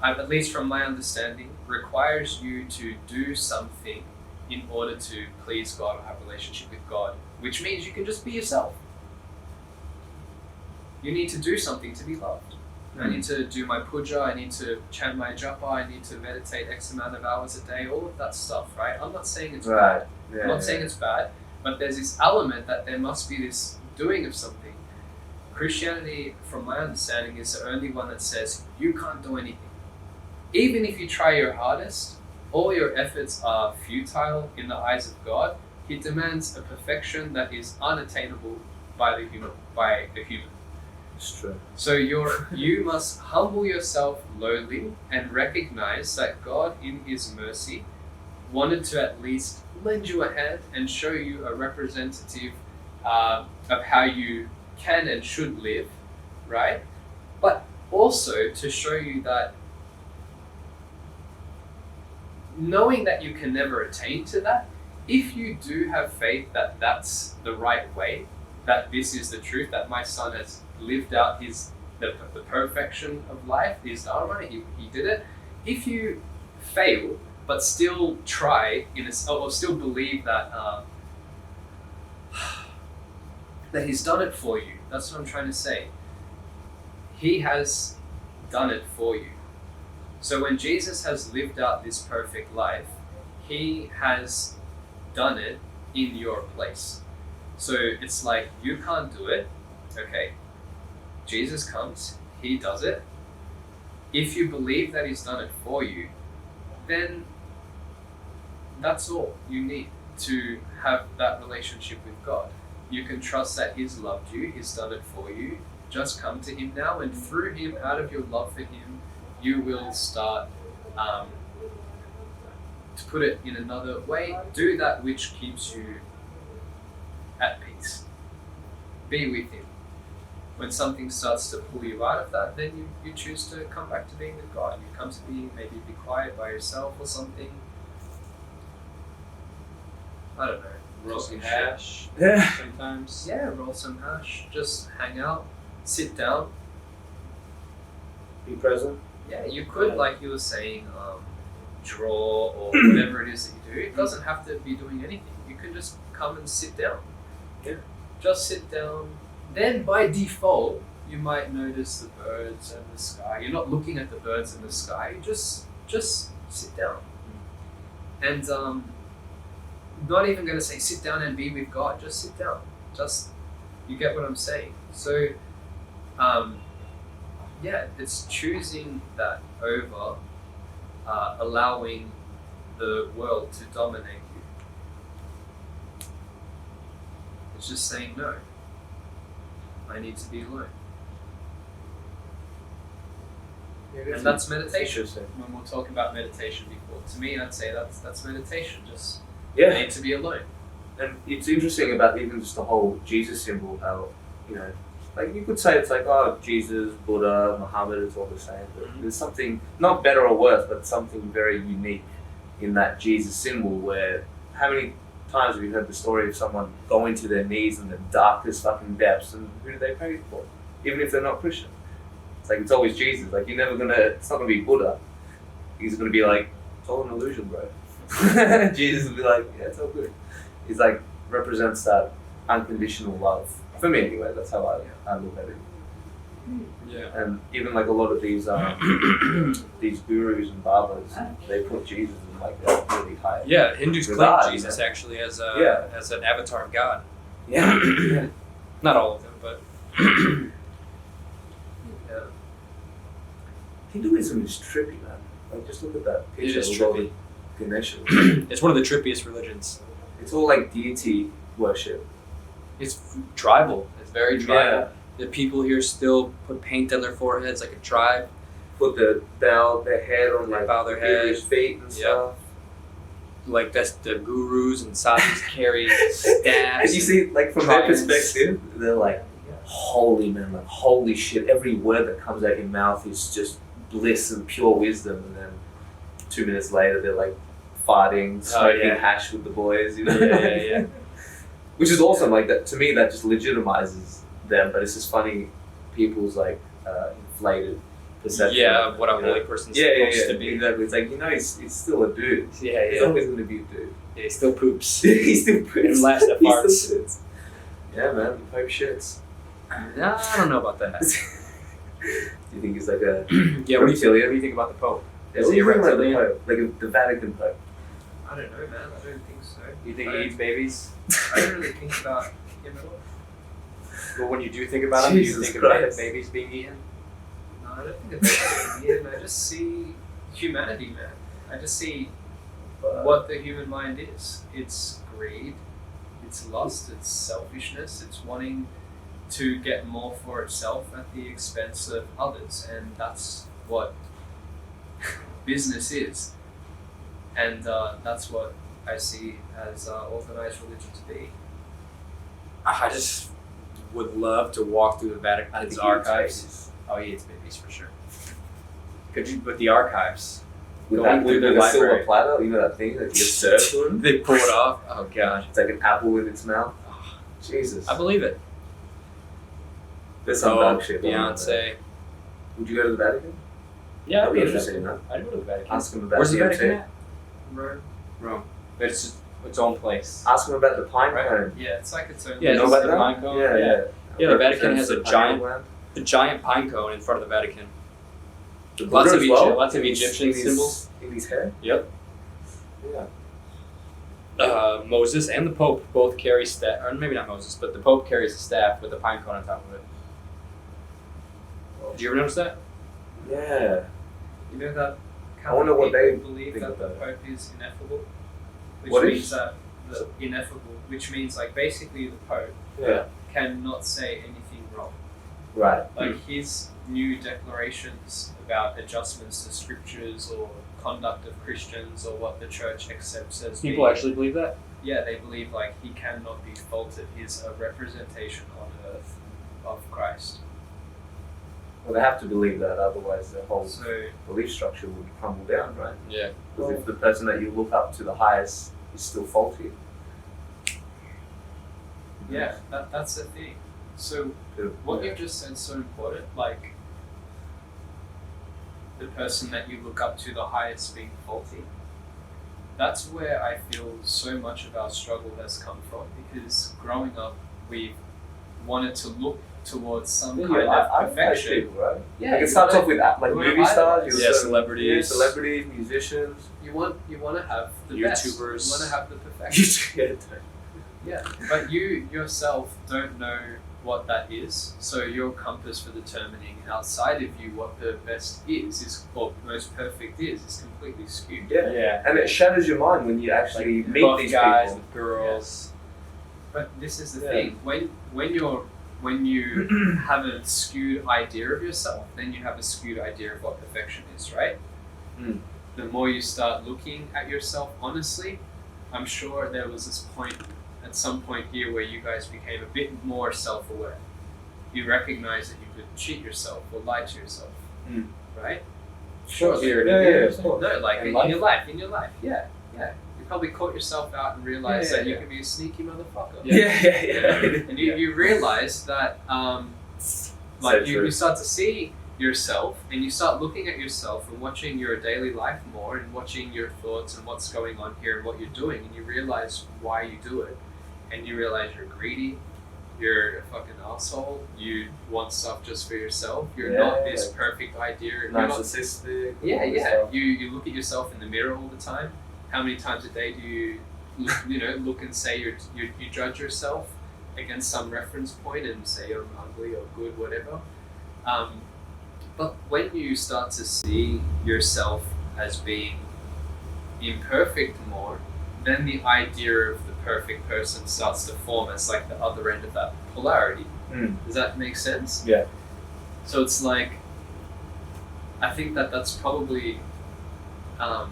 at least from my understanding, requires you to do something in order to please God or have a relationship with God, which means you can just be yourself. You need to do something to be loved. I need to do my puja, I need to chant my japa, I need to meditate X amount of hours a day, all of that stuff, right? I'm not saying it's bad. Yeah, I'm not saying it's bad, but there's this element that there must be this doing of something. Christianity, from my understanding, is the only one that says you can't do anything. Even if you try your hardest, all your efforts are futile in the eyes of God. He demands a perfection that is unattainable by the human. It's true. So you must humble yourself lowly and recognize that God, in His mercy, wanted to at least lend you a hand and show you a representative of how you can and should live, right? But also to show you that knowing that you can never attain to that, if you do have faith that that's the right way, that this is the truth, that my son has lived out the perfection of life, his dharma, he did it. If you fail, but still try, or still believe that that he's done it for you, that's what I'm trying to say. He has done it for you. So when Jesus has lived out this perfect life, he has done it in your place. So it's like, you can't do it, okay? Jesus comes, he does it. If you believe that he's done it for you, then that's all you need to have that relationship with God. You can trust that he's loved you, he's done it for you. Just come to him now, and through him, out of your love for him, you will start, to put it in another way, do that which keeps you at peace. Be with him. When something starts to pull you out of that, then you choose to come back to being with God. You come to maybe be quiet by yourself or something. I don't know. Roll some hash. Yeah. Sometimes. Yeah, roll some hash. Just hang out. Sit down. Be present. Yeah, you could, like you were saying, draw or whatever it is that you do. It doesn't have to be doing anything. You can just come and sit down. Yeah. Just sit down. Then by default, you might notice the birds and the sky. You're not looking at the birds and the sky. You just sit down. And not even going to say sit down and be with God. Just sit down. You get what I'm saying. So, yeah, it's choosing that over allowing the world to dominate you. It's just saying no. I need to be alone. And that's meditation. When we're talking about meditation before, to me, I'd say that's meditation. Just I need to be alone. And it's interesting about even just the whole Jesus symbol, how, you know, like you could say it's like, oh, Jesus, Buddha, Muhammad, it's all the same. But there's something, not better or worse, but something very unique in that Jesus symbol where, how many times have you heard the story of someone going to their knees in the darkest fucking depths, and who do they pray for? Even if they're not Christian. It's like, it's always Jesus. Like, it's not gonna be Buddha. He's gonna be like, it's all an illusion, bro. Jesus will be like, yeah, it's all good. He's like, represents that unconditional love. For me anyway, that's how I look at it. Yeah. And even like a lot of these these gurus and babas, they put Jesus in like a really high. Yeah, Hindus claim regard, Jesus you know? actually as Yeah. as an avatar of God. Yeah. Yeah. Not all of them, but Yeah. Hinduism is trippy, man. Like just look at that It picture is with all trippy. the Ganesha. it's one of the trippiest religions. It's all like deity worship. It's tribal. It's very tribal. Yeah. The people here still put paint on their foreheads like a tribe. Put their head on like Bow their Buddha's head. feet and Yep. stuff. Like that's the gurus and sadhus carry And staffs. you see, like from their tridents. perspective, they're like, holy man, like holy shit. Every word that comes out your mouth is just bliss and pure wisdom. And then 2 minutes later, they're like farting, smoking yeah. hash with the boys. You know, Yeah. which is awesome. Like that to me, that just legitimizes them. But it's just funny, people's like inflated perception. Yeah, of what a you know? holy person's Yeah, supposed to be. exactly. It's like, you know, he's still a dude. Yeah, He's yeah. always gonna be a dude. Yeah, he still poops. He still puts. And laughs at He still farts. puts. Yeah, man, the Pope shits. Nah, I don't know about that. Do you think he's like a Yeah, what do reptilian? you think about the Pope? Yeah, Is what he do a you think about the reptilian? Pope? Like the Vatican Pope? I don't know, man. I don't think so. You think I he don't- eats babies? I don't really think about him at all. Well, when you do think about him, do you Jesus think about Christ. babies being eaten? No, I don't think about him. I just see humanity, man. I just see what the human mind is. It's greed, it's lust, it's selfishness, it's wanting to get more for itself at the expense of others, and that's what business is. And that's what I see as organized religion to be. I just would love to walk through the I Vatican's think he eats archives. babies. Oh, he eats babies for sure. Could you, with the archives, With going that through with their a silver library. platter, you know that thing that gets served to him? They pull it off. Oh god, It's like an apple in its mouth. Jesus. I believe it. There's some Oh, dog shit going on there. Beyonce. Would you go to the Vatican? Yeah, That'd be interesting, huh? I'd go to the Vatican. Ask him about Where's the DMT. Vatican at? Rome. Rome. But it's just its own place. Ask him about the pine Right. cone. Yeah, it's like its own. Yeah, You know it's about the that? pine cone, Yeah, yeah. yeah. Yeah, the Vatican Represents has a the pineal giant- gland. A giant pine cone in front of the Vatican. The Lots Buddha of as well, lots of in his- Egyptian in his- symbols. in his hair. Yep. Yeah. Moses and the Pope both carry staff, or maybe not Moses, but the Pope carries a staff with a pine cone on top of it. Did you ever notice that? Yeah. You know that I wonder what they people believe think that the about Pope is ineffable, which What means is? that the ineffable, which means like basically the Pope Yeah. cannot say anything wrong. Right. Like his new declarations about adjustments to scriptures or conduct of Christians or what the church accepts as People being, actually believe that? yeah, they believe like he cannot be faulted. He's a representation on earth of Christ. Well, they have to believe that, otherwise the whole So belief structure would crumble down, right? Yeah. Because if the person that you look up to the highest is still faulty. yeah, that's the thing. So what you've just said is so important, like the person that you look up to the highest being faulty. That's where I feel so much of our struggle has come from, because growing up we've wanted to look towards some kind of perfection. People, right? Yeah, Like you it starts wanna- off with like you wanna movie stars, idolize. Yeah, celebrities. celebrities, musicians. you want to have the best. YouTubers. You want to have the perfection. Yeah. Yeah, but you yourself don't know what that is, so your compass for determining outside of you what the best is or most perfect is completely skewed. Yeah. Yeah. And it shatters your mind when you actually meet Buff these guys people. with girls. But this is the Yeah. thing: when you have a skewed idea of yourself, then you have a skewed idea of what perfection is, right? Mm. The more you start looking at yourself honestly, I'm sure there was this point at some point here where you guys became a bit more self-aware. You recognize that you could cheat yourself or lie to yourself, Mm. right? Sure. Yeah, of course. No, like In in life? your life, yeah. You probably caught yourself out and realized Yeah, that you yeah. can be a sneaky motherfucker. Yeah. And you realize that, like you start to see yourself and you start looking at yourself and watching your daily life more and watching your thoughts and what's going on here and what you're doing, and you realize why you do it, and you realize you're greedy, you're a fucking asshole. You want stuff just for yourself. You're Yeah, not this like perfect idea. You're not, narcissistic. yeah, all this yeah. stuff. You look at yourself in the mirror all the time. How many times a day do you look and say you judge yourself against some reference point and say I'm ugly or good, whatever. But when you start to see yourself as being imperfect more, then the idea of the perfect person starts to form as like the other end of that polarity. Does that make sense? Yeah. So it's like, I think that's probably, a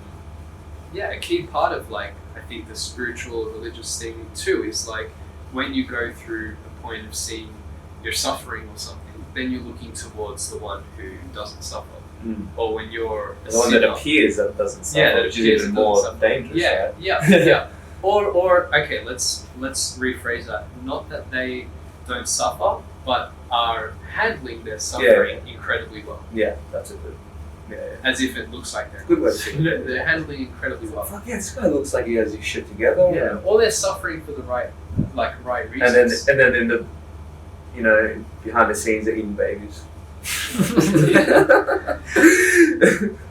key part of like, I think the spiritual religious thing too is like, when you go through a point of seeing you're suffering or something, then you're looking towards the one who doesn't suffer. Or when you're a the one sinner, that appears that doesn't suffer, that which is appears even that more doesn't suffer. dangerous. Yeah, right? yeah. Or okay, let's rephrase that. Not that they don't suffer, but are handling their suffering incredibly well. Yeah, that's a good. Yeah. As if it looks like they're Good way to see it. they're handling incredibly well. Fuck yeah, this guy looks like he has his shit together. Yeah, or they're suffering for the right reasons. And then in the, behind the scenes, they're eating babies.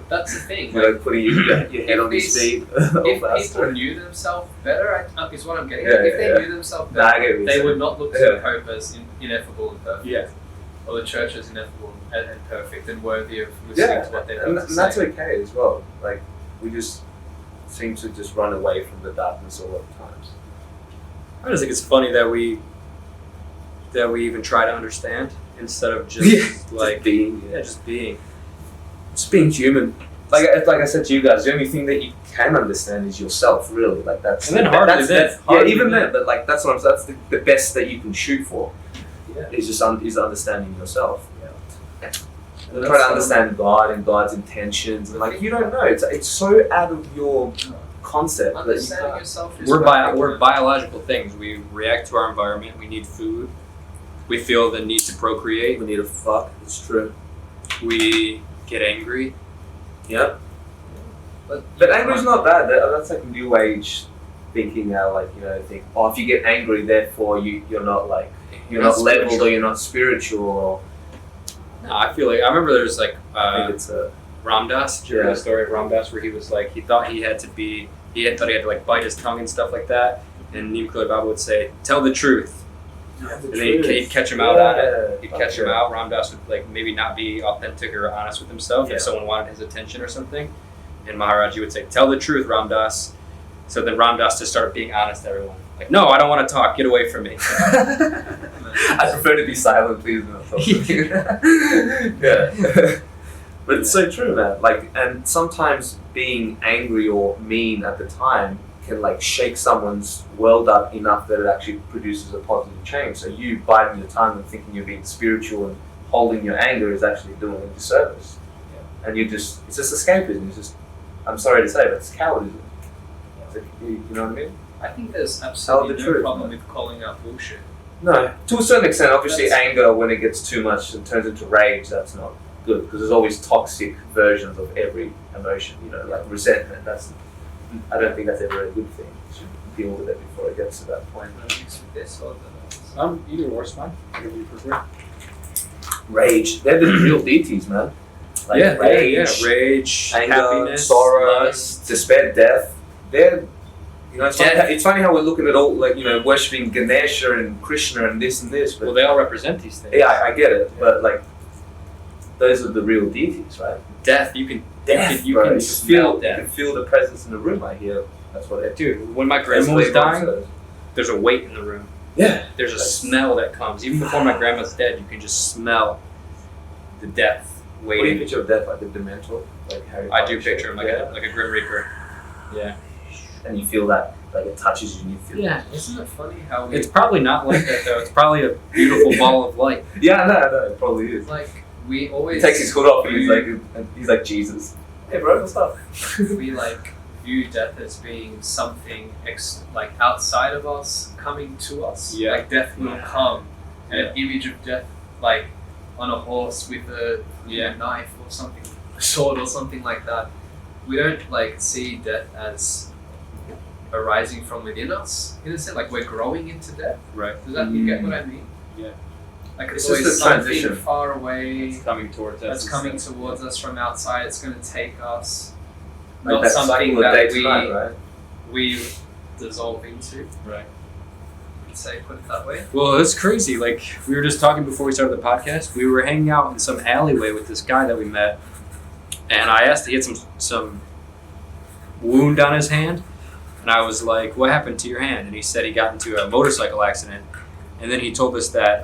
That's the thing. Like putting your head on his feet. If people knew themselves better, is what I'm getting at. Yeah, If they knew themselves better, they would not look to the Pope as ineffable and perfect. Yeah. Or the Church as ineffable and perfect and worthy of listening to what they have and to say. that's okay as well. Like, we just seem to just run away from the darkness all the times. I just think it's funny that we even try to understand instead of just just being. just being. Just being human. Like I said to you guys, the only thing that you can understand is yourself, really. Like that's And then hardly then. even then. But like that's what I'm. That's the best that you can shoot for. Yeah. Is just is understanding yourself. Yeah. Try to understand God and God's intentions, and like you don't know. It's so out of your concept that you Understanding can't. yourself is We're biological things. We react to our environment. We need food. We feel the need to procreate. We need a fuck. It's true. We get angry. Yep. But angry's not bad. That's like new age thinking now. Like think, if you get angry, therefore you're not like you're not leveled or you're not spiritual. Or No, I feel like I remember there's like I think it's a Ramdas. Did you hear the story of Ramdas where he was like he thought he had to like bite his tongue and stuff like that, and Neem Karoli Baba would say, "Tell the truth." And then he'd catch him out on it. He'd catch him out. Ramdas would like maybe not be authentic or honest with himself if someone wanted his attention or something. And Maharaji would say, "Tell the truth, Ramdas." So then Ramdas just started being honest to everyone. Like, "No, I don't want to talk. Get away from me." I prefer to be silent, please. Yeah. But it's so true, man. Like, and sometimes being angry or mean at the time can like shake someone's world up enough that it actually produces a positive change. So you biting your tongue and thinking you're being spiritual and holding your anger is actually doing a disservice. Yeah. And it's just escapism. It's just, I'm sorry to say, but it's cowardism. It's like, you know what I mean? I think there's absolutely no truth, problem man. with calling out bullshit. No, to a certain extent. Obviously, anger, when it gets too much and turns into rage, that's not good because there's always toxic versions of every emotion. Like resentment. I don't think that's ever a good thing. You should deal with it before it gets to that point. Mix with this or the Either or's fine. Whatever you prefer. Rage. They're the real deities, man. Like Rage, anger, happiness, sorrow, lust, despair, death. They're it's funny how we're looking at all worshipping Ganesha and Krishna and this and this, but well, they all represent these things. yeah, I get it, but like those are the real deities, right? Death, you can bro, feel death. You can feel the presence in the room. I hear that's what it. Dude, when my grandma was dying, there's a weight in the room. Yeah, there's a smell that comes. Even before my grandma's dead, you can just smell the death waiting. What do you picture of death, like the Dementor, like Harry Potter? I do picture him like a Grim Reaper. Yeah. And you feel that, like it touches you and you feel Yeah, isn't it funny how It's probably not like that though. It's probably a beautiful ball of light. Yeah, no, it probably is. like we always He takes his hood off and he's like Jesus. Hey bro, what's up? we like view death as being something like outside of us coming to us. Yeah. Like death will come, and an image of death like on a horse with a knife or something, a sword or something like that. We don't like see death as a arising from within us, in a sense, like we're growing into death. Right. Does that you get what I mean? Yeah. Like It's it's just always a something transition. far away It's coming towards us. that's coming towards us from outside. It's going to take us. Like Not that something cycle of that day we to night, right? we dissolve into. Right. I'd say put it that way. Well, it's crazy. Like, we were just talking before we started the podcast. We were hanging out in some alleyway with this guy that we met, and I asked, he had some wound on his hand, and I was like, what happened to your hand? And he said he got into a motorcycle accident, and then he told us that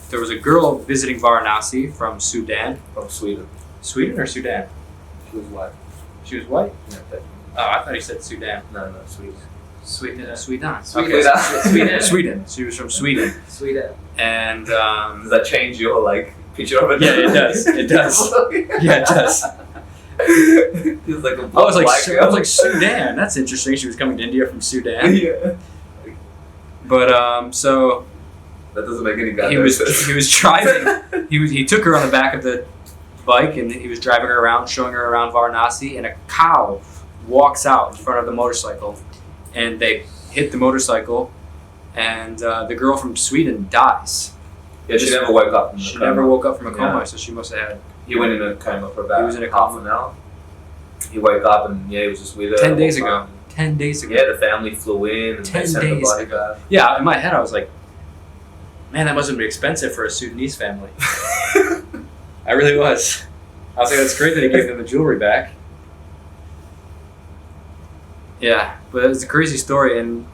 there was a girl visiting Varanasi from Sudan. From Sweden. Sweden or Sudan? She was white. She was white? Yeah, definitely. Oh, I thought he said Sudan. No, Sweden. Sweden. Sweden. Sweden. Sweden. She was from Sweden. Sweden. And Does that change your like picture of it? yeah, it does. It does. Yeah, it does. It's like a I was like, black I girl. was like, Sudan. That's interesting. She was coming to India from Sudan. Yeah. But That doesn't make any goddamn sense. he was driving. He took her on the back of the bike and he was driving her around, showing her around Varanasi. And a cow walks out in front of the motorcycle, and they hit the motorcycle, and the girl from Sweden dies. Yeah, she never woke up from the She coma. never woke up from a coma, Yeah. so she must have had He went in a coma for about He was in a half coma. an hour. He woke up and he was just with her. 10 the days whole ago. time. 10 days ago. Yeah, the family flew in and 10 they sent the days body ago. back. Yeah, in my head I was like, man, that must have been expensive for a Sudanese family. I really was. I was like, that's great that he gave them the jewelry back. Yeah, but it was a crazy story, and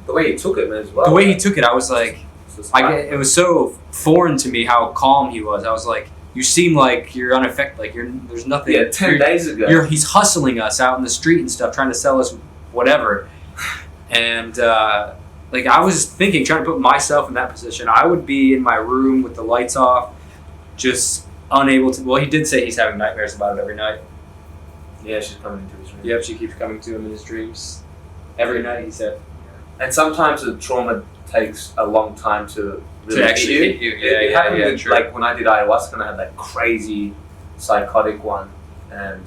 The way he took it as well. the way he took it, I was like, It's just it was so foreign to me how calm he was. I was like, you seem like you're unaffected, like there's nothing. yeah, 10 days ago. He's hustling us out in the street and stuff, trying to sell us whatever. And like I was thinking, trying to put myself in that position, I would be in my room with the lights off, just unable to. Well, he did say he's having nightmares about it every night. Yeah, she's coming into his room. Yep, she keeps coming to him in his dreams every night. He said And sometimes the trauma takes a long time to really to actually hit hit you. It Yeah, happened yeah, with, true. like when I did ayahuasca and I had that crazy psychotic one, and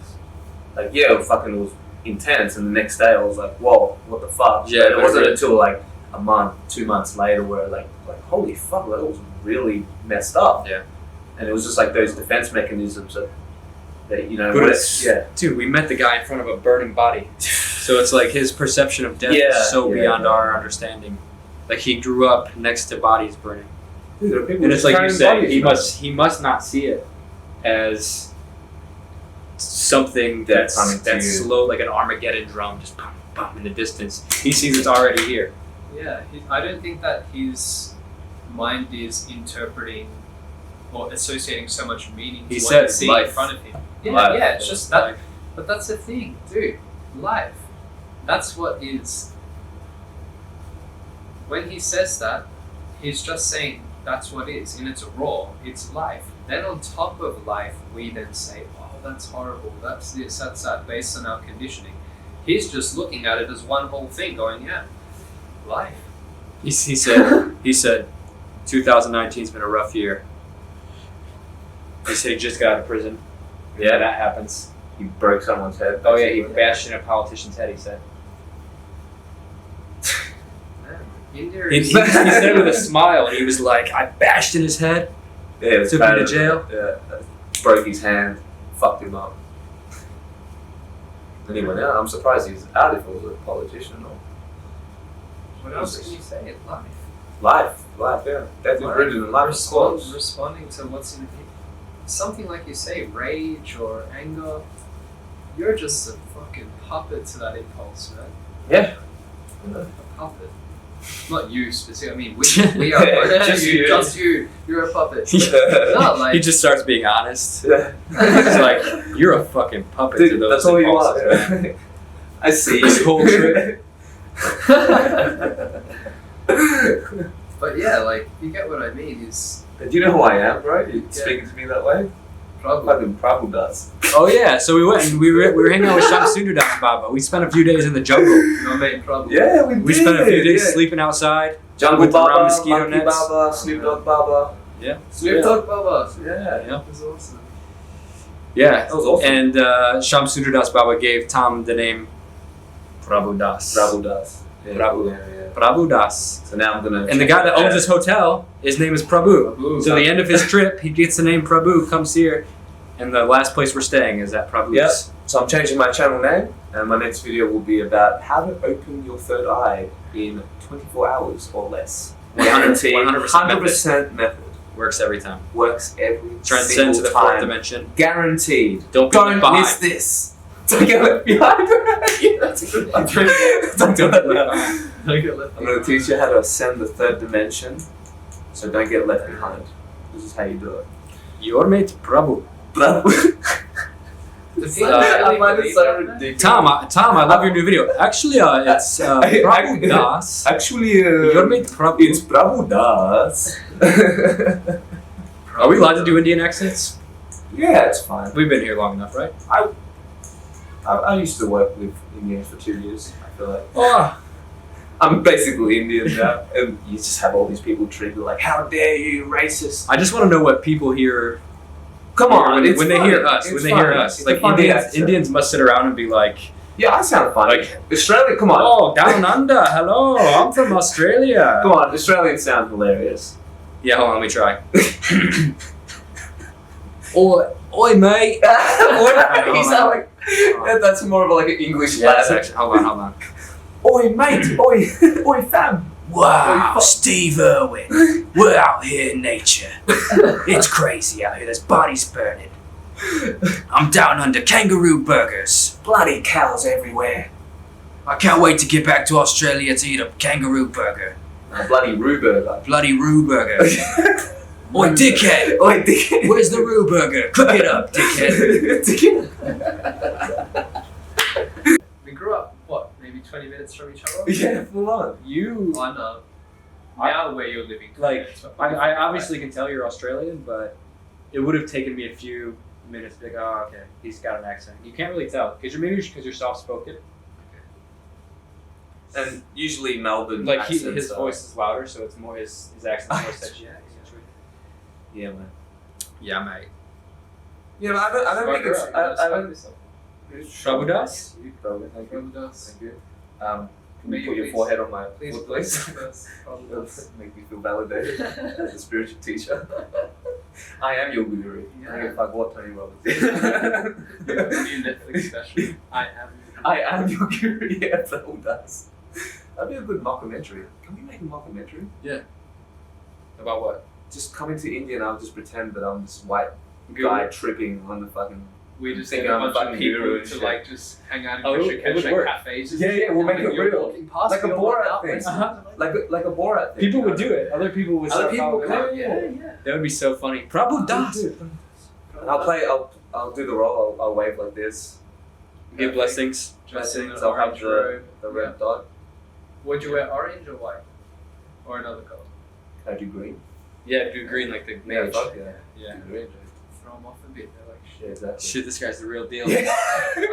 like it was intense, and the next day I was like, whoa, what the fuck? Yeah, and it but wasn't really- until like a month, 2 months later where like holy fuck, that was really messed up. Yeah. And it was just like those defense mechanisms that But when it's, yeah. dude, we met the guy in front of a burning body. So it's like his perception of death Yeah, is so yeah, beyond yeah. our understanding. Like he grew up next to bodies burning. Dude, there are people And it's just like you carrying say, bodies, he must not see it as something Death coming to that's you. slow, like an Armageddon drum, just bum, bum in the distance. He sees it's already here. Yeah, I don't think that his mind is interpreting or associating so much meaning to He what said he's seeing life. in front of him. Yeah, Life. yeah, it's just that. But that's the thing, dude. Life. That's what is. When he says that, he's just saying that's what is, and it's raw. It's life. Then on top of life, we then say, "Oh, that's horrible. That's this. That's that." Based on our conditioning, he's just looking at it as one whole thing, going, "Yeah, life." He said 2019's been a rough year. He said he just got out of prison. Yeah. That happens. He broke someone's head. Oh yeah, he bashed in a politician's head, he said. Man, India He is. said it with a smile, and he was like, I bashed in his head. Yeah, it was Took him to jail? Yeah, broke his hand, fucked him up. And he went out. I'm surprised he's out if he was a politician or What else can you say? Life. life, yeah. Death is Life. written in life, of course. Responding to what's in it. Something like you say, rage or anger. You're just a fucking puppet to that impulse, man. Yeah. A puppet. Not you specifically. I mean, we are Just you. Just you. You're a puppet. Yeah. Not like. He just starts being honest. Yeah. He's like, you're a fucking puppet to Dude, those that's all you impulses, want. man. I see. This whole trip. But yeah, like you get what I mean. Is Do you know who I am, bro? You Yeah. speaking to me that way? probably. Prabhu does. Oh yeah, so we went and we were hanging out with Shamsundadas Baba. We spent a few days in the jungle. Your main problem. Yeah, we did. We spent a few days yeah. sleeping outside. Jungle with around Baba, mosquito Monkey nets. Baba, Snoop Dogg Baba. Yeah. Snoop Dogg Baba. Yeah. Yeah. That was awesome. Yeah. That was awesome. And Shamsundadas Baba gave Tom the name Prabhu Das. Prabhu Das. Yeah, Prabhu. Yeah. Prabhu Das. So now I'm gonna. And the guy that owns this hotel, his name is Prabhu. So the end of his trip, he gets the name Prabhu, comes here, and the last place we're staying is at Prabhu's. Yep. So I'm changing my channel name, and my next video will be about how to open your third eye in 24 hours or less. 100% method. Works every time. Works every Transcends single to the fourth time. dimension. Guaranteed. Don't Don't behind. miss this. Don't get left behind. Yeah, that's a good one. Don't get left behind. Don't get left I'm going to teach you how to ascend the third dimension, so don't get left behind. This is how you do it. Your mate Prabhu. Does he really believe that? Tom, I love your new video. Actually, it's Prabhu Das. Actually, Your mate Prabhu. it's Prabhu Das. Are we allowed to do Indian accents? Yeah, it's fine. We've been here long enough, right? I used to work with Indians for 2 years. I feel like Oh, I'm basically Indian now, and you just have all these people treated like, "How dare you, you racist!" I just want to know what people hear. Come on, it's when they funny. hear us. It's When they hear funny. us, It's a like funny accent. Indians must sit around and be like, Yeah, I sound funny. Like- Australia, come on, "Oh, down under. Hello, I'm from Australia." come on, Australians sound hilarious. Yeah, hold on, let me try. Oi, mate. You sound like that's more of like an English Yeah, that's lad. actually, hold on. Oi, mate. Oi, fam. Wow, Steve Irwin. We're out here in nature. It's crazy out here. There's bodies burning. I'm down under kangaroo burgers. Bloody cows everywhere. I can't wait to get back to Australia to eat a kangaroo burger. A bloody rhubarb. Bloody roo burger. Oi, dickhead. Oi, dickhead. Where's the roo burger? Cook it up, dickhead. We grew up, what, maybe 20 minutes from each other? Yeah, full on. You, On now where you're living. like, I obviously can tell you're Australian, but it would have taken me a few minutes to be like, oh, okay, he's got an accent. You can't really tell, because you're soft-spoken. And usually Melbourne Like, accents his are- voice is louder, so it's more, his accent's more sexy. Yeah, man. Yeah, mate. Yeah, but I don't think it's. I don't. Prabhu Das? You Prabhu. Thank you. Prabhu Das. Thank you. Can May you you put your please- forehead on my Please, foot, please. please? Prabhu Das. Make me feel validated as a spiritual teacher. I am your guru. I don't give a fuck what Tony Robbins is. New Netflix special. I am your guru. Yeah, Prabhu Das. That'd be a good mockumentary. Can we make a mockumentary? About what? Just come into India and I'll just pretend that I'm this white guy tripping on the fucking. We just Thinking get a I'm a bunch of fucking people guru and to shit. like just hang out in Oh, it would Christian work. cafes. Yeah, we'll make And it you're real. walking past Like a me on Borat the outlet. thing. Uh-huh. Like a Borat thing. People you would know? do it. Other people would Other start people following come, it. yeah. That would be so funny. Prabhu Das. And I'll do the role. I'll wave like this. Give blessings. Dressed in an Blessings. I'll have orange robe. the red dot. Would you wear orange or white? Or another color? Can I do green? Yeah, do green like the mage. fuck yeah. Yeah. Do green. Throw them off a bit. They're like, Yeah, exactly. Shit, this guy's the real deal. Yeah.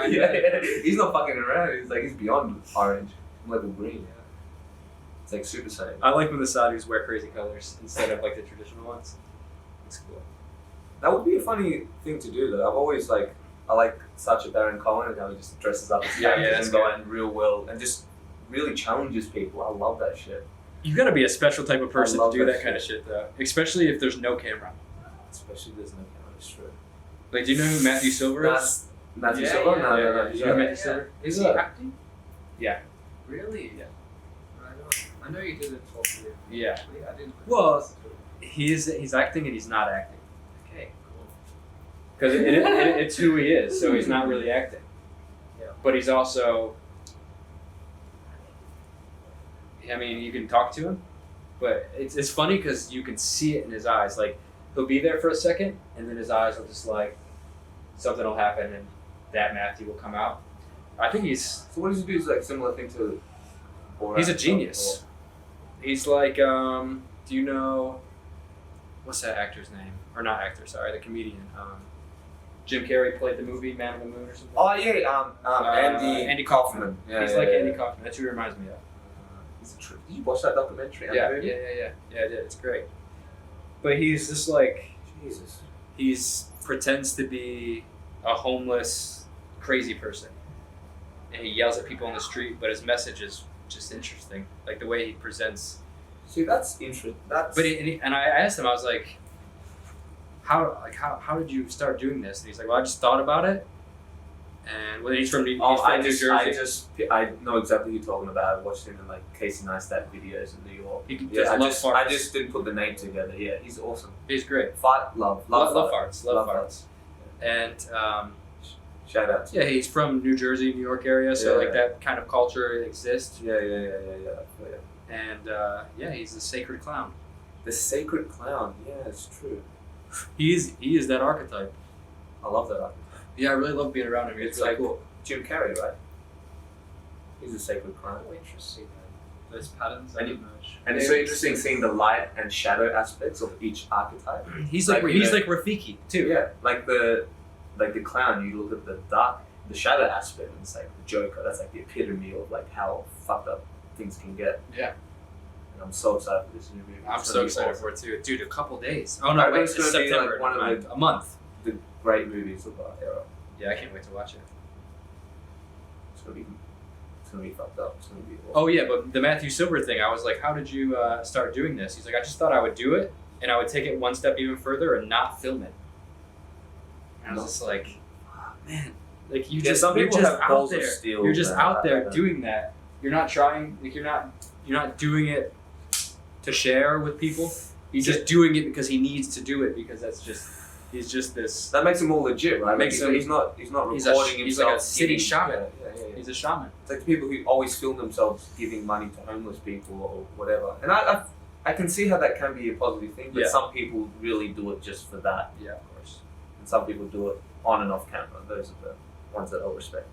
Yeah. He's not fucking around. He's beyond orange. I'm level green. It's like Super Saiyan. I like when the Sadhus wear crazy colors instead of like the traditional ones. It's cool. That would be a funny thing to do though. I've always I like Sacha Baron Cohen and how he just dresses up as Yeah, characters that's and going real well and just really challenges people. I love that shit. You've got to be a special type of person to love do that that kind of shit, though. Especially if there's no camera. Especially there's no camera. It's true. Like, do you know who Matthew Silver is? Matthew Yeah, Silver? yeah, No. yeah. He's You know Matthew Silver? Is He's he a- acting? Yeah. Really? Yeah. Right on. I know you did a talk with him. Yeah. I didn't. Well, he's acting and he's not acting. Okay, cool. Because it's who he is, so he's not really acting. Yeah. But he's also. I mean, you can talk to him, but it's funny because you can see it in his eyes. Like, he'll be there for a second, and then his eyes will just something will happen, and that Matthew will come out. I think he's So what does he do? Is similar thing to Borat? a genius. He's like, do you know, what's that actor's name? Or not actor, sorry, the comedian. Jim Carrey played the movie Man on the Moon or something. Oh yeah, Andy Kaufman. Yeah, He's like Andy Kaufman. That's who he reminds me of. He's a trip. Did you watch that documentary? Yeah, I did. It's great. But he's just like, Jesus. he's pretends to be a homeless, crazy person. and he yells at people on the street, but his message is just interesting, like the way he presents. See, that's interesting. That's. And I asked him, I was like, how did you start doing this? And he's like, well, I just thought about it. And well, he's from New Jersey. I know exactly who you're talking about. I watched him in like Casey Neistat videos in New York. I just didn't put the name together. Yeah, he's awesome. He's great. Love farts. And shout out. Yeah, he's from New Jersey, New York area, so like that kind of culture exists. Yeah. And he's the sacred clown. The sacred clown. Yeah, it's true. He is that archetype. I love that archetype. Yeah, I really love being around him. It's really like cool. Jim Carrey, right? He's a sacred clown. Oh, interesting, man. Those patterns that emerge. And it's so interesting seeing the light and shadow aspects of each archetype. He's like Rafiki too. Yeah, like the clown. You look at the shadow aspect, and it's like the Joker. That's like the epitome of like how fucked up things can get. Yeah. And I'm so excited for this new movie. I'm so excited for it too, dude. A couple days. Oh no, wait, it's September. Like a month. The great movies of our era. Yeah, I can't wait to watch it. It's gonna be fucked up. It's gonna be awesome. Oh yeah, but the Matthew Silver thing, I was like, how did you start doing this? He's like, I just thought I would do it, and I would take it one step even further and not film it. And I was just like, oh, man, like some people have balls of steel. You're just out there doing that. You're not trying. Like you're not doing it to share with people. He's just doing it because he needs to do it because he's just this. That makes him more legit, right? He's not recording himself. He's like a city shaman. Yeah. He's a shaman. It's like the people who always film themselves giving money to homeless people or whatever. And I can see how that can be a positive thing, but some people really do it just for that. Yeah, of course. And some people do it on and off camera. Those are the ones that I'll respect.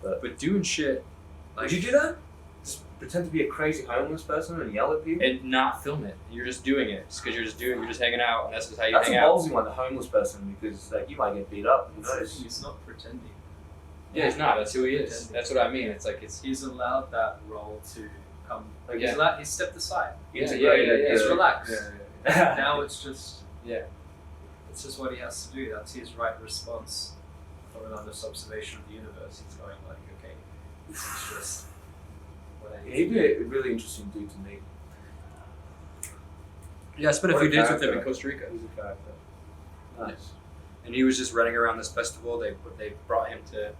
But doing shit like, would you do that? Just pretend to be a crazy homeless person and yell at people? And not film it. You're just doing it. Just because you're just hanging out, and that's just how you hang out. That's a ballsy one, the homeless person, because like you might get beat up. Who knows? He's not pretending. Yeah, he's not. That's who he is. That's what I mean. It's like he's allowed that role to come. Like he's stepped aside. He's relaxed. Yeah. Now it's just it's just what he has to do. That's his right response from an honest observation of the universe. He's going like, okay, this is just what I need. He'd be a really interesting dude to meet. Yeah, I spent a few days with him in Costa Rica. He's a character. Nice. And he was just running around this festival. They brought him to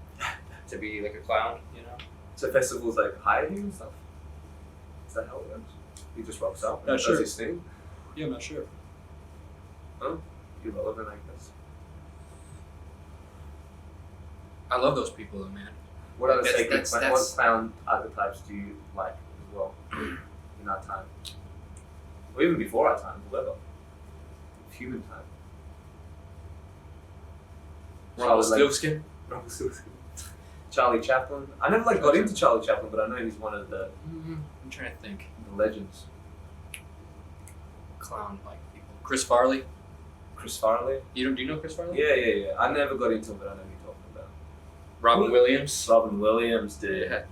be like a clown, you know. So festivals like hire him and stuff. Is that how it works? He just rocks up and does his thing. Yeah, I'm not sure. Oh, you're relevant, I guess. I love those people, though, man. What other sacred clown archetypes do you like as well in our time, or even before our time, whatever, human time? Rumpelstiltskin. Charlie Chaplin. I never got into Charlie Chaplin, but I know he's one of the. I'm trying to think. The legends. Clown-like people. Chris Farley. Do you know Chris Farley? Yeah. I never got into him, but I know who you're talking about. Robin Williams, dude. Yeah.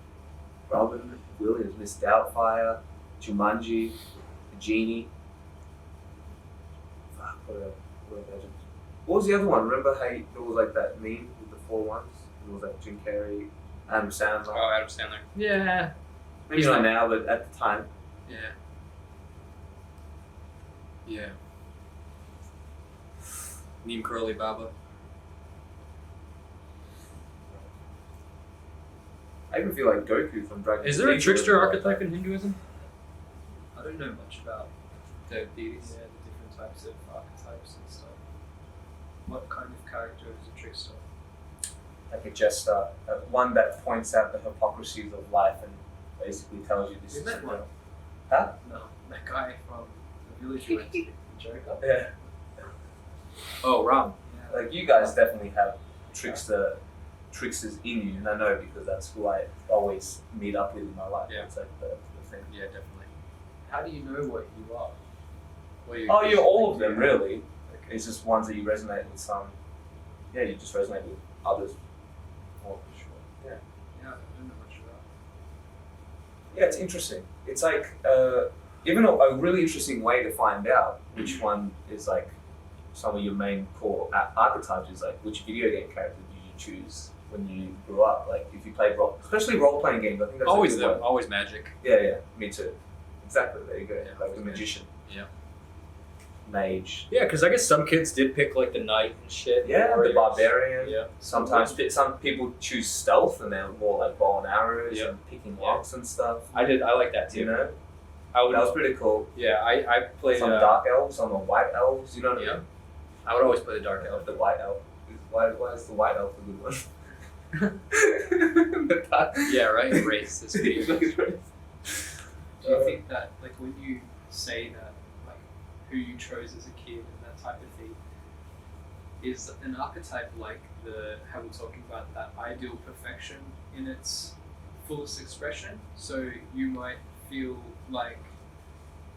Robin Williams, Miss Doubtfire, Jumanji, the Genie. Fuck, what a legend. What was the other one? Remember how there was like that meme with the 4 ones? It was like Jim Carrey, Adam Sandler. Oh, Adam Sandler. Yeah. Maybe not now, but at the time. Yeah. Neem Curly Baba. I even feel like Goku from Dragon Ball. Is there a trickster archetype in Hinduism? I don't know much about the deities. Yeah, the different types of archetypes and stuff. What kind of character is a trickster? Like a jester, one that points out the hypocrisies of life and basically tells you this You is met one? Huh? No, that guy from the village you went to, the Joker. Yeah. Oh, Ram. Yeah. Like you guys definitely have tricksters in you, and I know because that's who I always meet up with in my life. Yeah. It's like the thing. Yeah, definitely. How do you know what you are? You're all of them, really. Okay. It's just ones that you resonate with some. Yeah, you just resonate with others. Oh, for sure. Yeah, I don't know much about Yeah, it's interesting. It's like even a really interesting way to find out which one is like some of your main core archetypes is like which video game character did you choose when you grew up? Like if you played especially role-playing games, I think that's Always a good one. always magic. Yeah, me too. Exactly, there you go. Yeah, Like the magician. Yeah. Mage. Yeah, because I guess some kids did pick like the knight and shit. Yeah, the warriors. barbarian. Yeah. Sometimes some people choose stealth and they're more like bow and arrows Yeah. and picking locks and stuff. I like that too. You know? I would. That was pretty cool. Yeah, I played. Some dark elves, some are white elves, you know what I Yeah. mean? I would always play the dark elf. The white elf. Why is the white elf a good one? The dark- Yeah, right. Race this video. Do you think that, like, when you say that, like, who you chose as a kid and that type of thing, is an archetype like how we're talking about that ideal perfection in its fullest expression? So you might feel like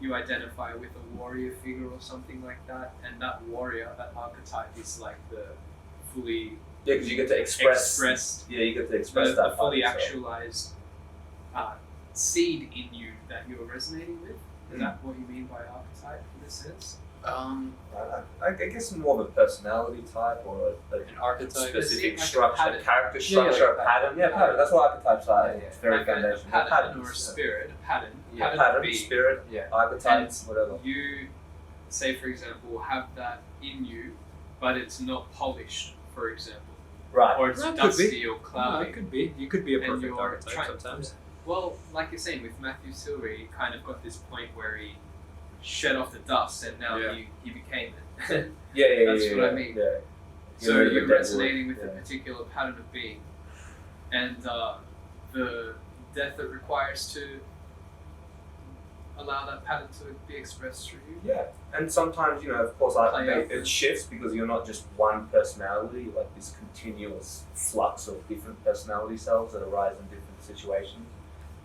you identify with a warrior figure or something like that, and that warrior, that archetype, is like the fully Yeah, because you get to express. Yeah, you get to express that. the fully part, so. actualized seed in you that you're resonating with. Is Mm. that what you mean by archetype in a sense? I guess more of a personality type or An archetype. specific Like a structure, pattern. character Yeah, structure, like a a pattern. Yeah, pattern. That's what archetypes are. It's very like foundational. a pattern Patterns, or a yeah. spirit, a pattern. Yeah, Pattern, be. spirit, Yeah. archetypes, whatever. You, say for example, have that in you, but it's not polished, for example, Right. or it's That could dusty or No, cloudy. it could be. You could be a And perfect you're archetype trying- sometimes. Well, like you're saying with Matthew Silver, he kind of got this point where he shed off the dust, and now Yeah. he became it. Yeah. That's yeah, what I yeah, mean. Yeah. So You're you're the devil, resonating with yeah. a particular pattern of being, and the death it requires to allow that pattern to be expressed through you. Yeah, and sometimes, of course, Play out. it shifts because you're not just one personality, like this continuous flux of different personality cells that arise in different situations.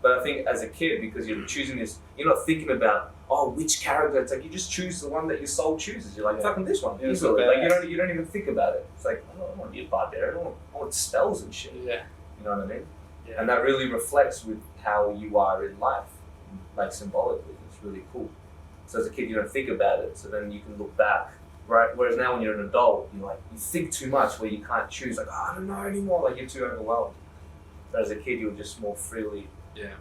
But I think as a kid, because you're choosing this, you're not thinking about, which character. It's like you just choose the one that your soul chooses. You're like, fucking this one. Yeah, it's easily. so Like badass. you don't even think about it. It's like, I don't want to be a barbarian. I want spells and shit. Yeah. You know what I mean? Yeah. And that really reflects with how you are in life, like symbolically. It's really cool. So as a kid, you don't think about it. So then you can look back, right? Whereas now when you're an adult, you think too much where you can't choose. Like, I don't know anymore. Like you're too overwhelmed. But as a kid, you're just more freely. Yeah.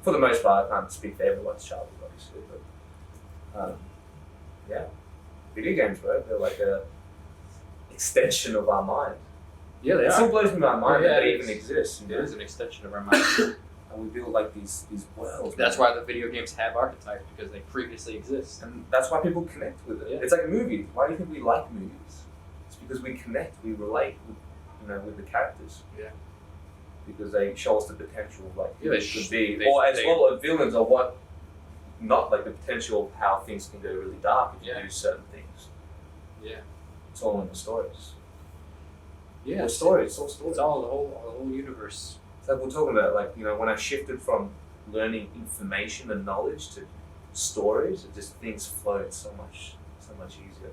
For the most part, I can't speak for everyone's childhood, obviously, but yeah, video games, bro. They're like a extension of our mind. Yeah, they It are. still blows me my mind Yeah, that they it even is. exist. It is an extension of our mind. And we build like these worlds. That's man. why the video games have archetypes, because they previously exist. And that's why people connect with it. Yeah. It's like movies. Why do you think we like movies? It's because we connect, we relate with the characters. Yeah. Because they show us the potential of like who Yeah, it could be. they- Or as they- well as villains or what not like the potential of how things can go really dark if Yeah. you do certain things. Yeah. It's all in the stories. Yeah. It's stories, it's all stories. It's all the whole universe. It's like we're talking about, like, when I shifted from learning information and knowledge to stories, it just things flowed so much easier.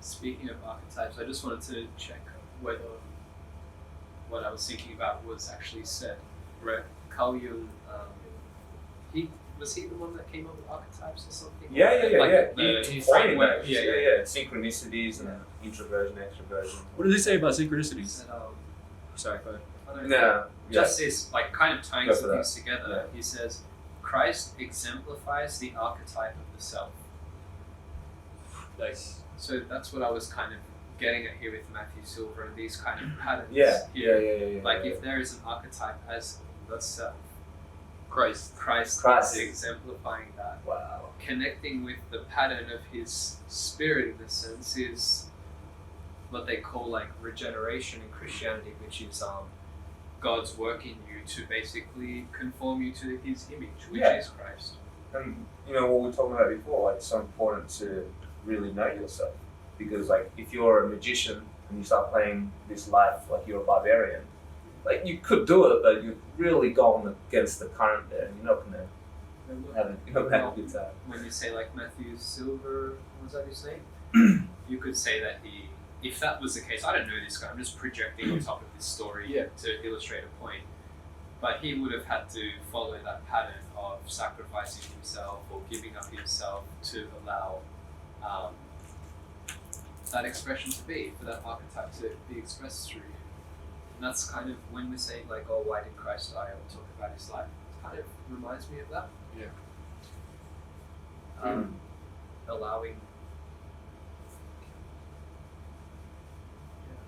Speaking of archetypes, I just wanted to check whether what I was thinking about was actually said. Right, Carl Jung, was he the one that came up with archetypes or something? Yeah. Like He his pointed framework, at yeah. synchronicities and introversion, extroversion. What does he say about He synchronicities? said, Sorry, go ahead. I don't know. Yeah. Just this, like, kind of tying Go some for things together. He says, Christ exemplifies the archetype of the self. Nice. So that's what I was kind of getting at here with Matthew Silver and these kind of patterns. Yeah. Like, yeah. if there is an archetype as the self, Christ. Christ Christ. is exemplifying that. Wow. Connecting with the pattern of his spirit, in a sense, is what they call like regeneration in Christianity, which is God's work in you to basically conform you to his image, which Yeah. is Christ. And what we were talking about before, like, it's so important to really know yourself. Because, like, if you're a magician and you start playing this life like you're a barbarian, like, you could do it, but you're really going against the current there, and you're not gonna have a good time. When you say like Matthew Silver, was that his name? You could say that if that was the case, I don't know this guy, I'm just projecting on top of this story to illustrate a point. But he would have had to follow that pattern of sacrificing himself or giving up himself to allow that expression to be, for that archetype to be expressed through you. And that's kind of when we're saying like, oh, why did Christ die, or talk about his life, it kind of reminds me of that. Yeah. Allowing.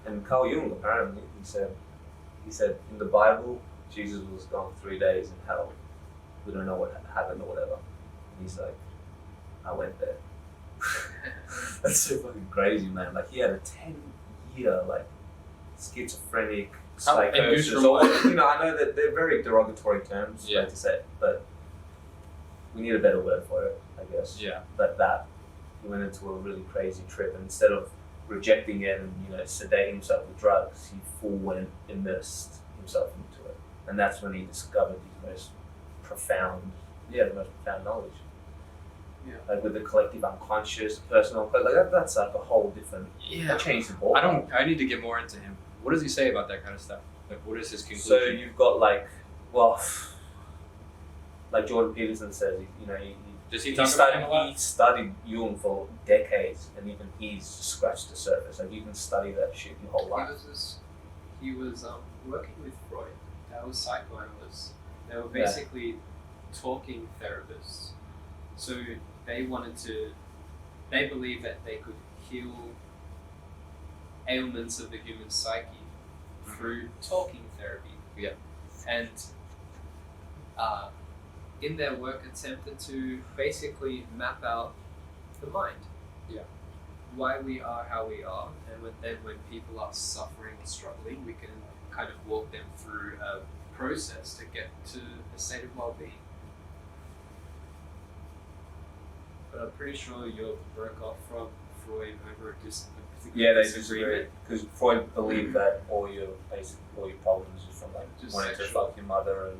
And Carl Jung apparently he said in the Bible Jesus was gone 3 days in hell. We don't know what happened or whatever. And he's like, I went there. That's so fucking crazy, man. Like he had a 10-year like schizophrenic psychosis. Or, you know, I know that they're very derogatory terms like to say, but we need a better word for it, I guess. Yeah. But that he went into a really crazy trip, and instead of rejecting it and sedating himself with drugs, he full went immersed himself into it, and that's when he discovered the most profound knowledge. Yeah. Like with the collective unconscious, personal, like that's like a whole different. That changed the ball. I need to get more into him. What does he say about that kind of stuff? Like, what is his conclusion? So you've got like Jordan Peterson says, does he talk about him a lot? He studied Jung for decades, and even he's scratched the surface. Like you can study that shit your whole life. He was working with Freud. That was psychoanalysts. They were basically talking therapists. So they believed that they could heal ailments of the human psyche through talking therapy. Yeah. And in their work attempted to basically map out the mind. Yeah. Why we are how we are, and when people are suffering and struggling, we can kind of walk them through a process to get to a state of well-being. But I'm pretty sure you broke off from Freud over a particular they disagree because Freud believed that all your problems is from like Just wanting to sexual. fuck your mother and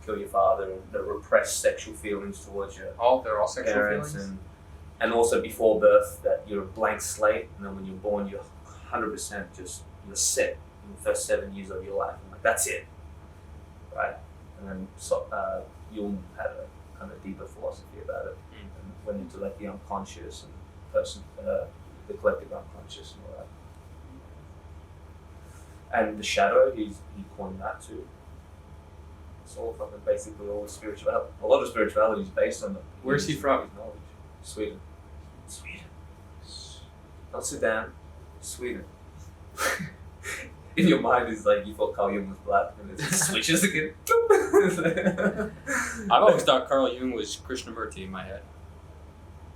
kill your father, and the repressed sexual feelings towards your They're all sexual parents, feelings? and also before birth that you're a blank slate, and then when you're born you're 100% just you're set in the first 7 years of your life, and like that's it, right? And then Jung had a kind of deeper philosophy about it, and went into like the unconscious and the collective unconscious and all that. And the shadow, he coined that too. It's all fucking basically all spirituality. A lot of spirituality is based on the. Where's he from? Knowledge. Sweden. Not Sudan. Sweden. In your mind is like you thought Carl Jung was black, and it switches again. I've always thought Carl Jung was Krishnamurti in my head.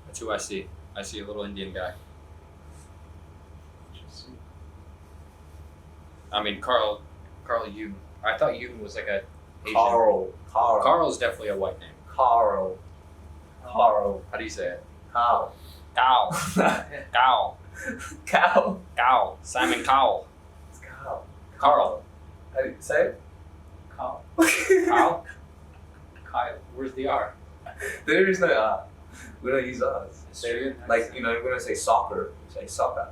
That's who I see. I see a little Indian guy. Interesting. I mean, Carl Jung. I thought Jung was like a Asian. Carl. Is definitely a white name. Carl. How do you say it? Cow. Cow. Cow. Cow. Cow. Simon Cowell. It's cow. Carl. How do you say it? Kyle. Kyle? Kyle. Where's the R? There is no R. We don't use R's. Australian? Like, we're going to say soccer, we say soccer.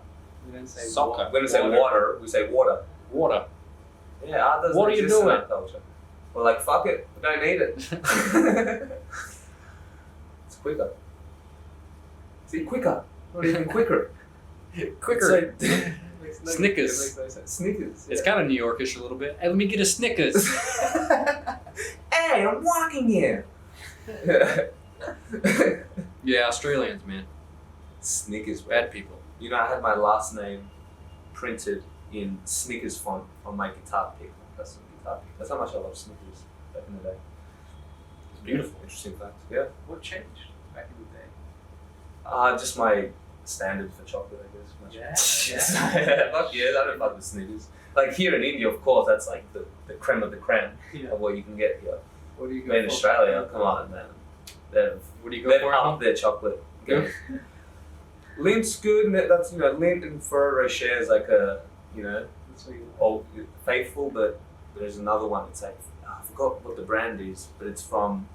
We don't say Soccer. We're going to say water, we say water. Water. Yeah, R doesn't What are you exist in doing? our culture. We're like, fuck it, we don't need it. It's quicker. See, quicker. Not even quicker. Quicker. Snickers. Snickers. It makes no sense. Snickers. It's kind of New Yorkish a little bit. Hey, let me get a Snickers. Hey, I'm walking here. Yeah, Australians, man. Snickers, Bad people. You know, I had my last name printed in Snickers font on my guitar pick, my custom guitar pick. That's how much I love Snickers back in the day. It's beautiful. Interesting fact. Yeah. What changed back in the day? Just my standard for chocolate, I guess. Yeah. Fuck yeah, I don't fuck with Snickers. Like here in India, of course, that's like the creme of the creme of what you can get here. What do you go But in for? Australia, come on, man. What do you go They've for? upped their chocolate. Lint's good, and that's Lint and Ferrero Rocher is like a That's what you old faithful, but there's another one. It's like I forgot what the brand is, but it's from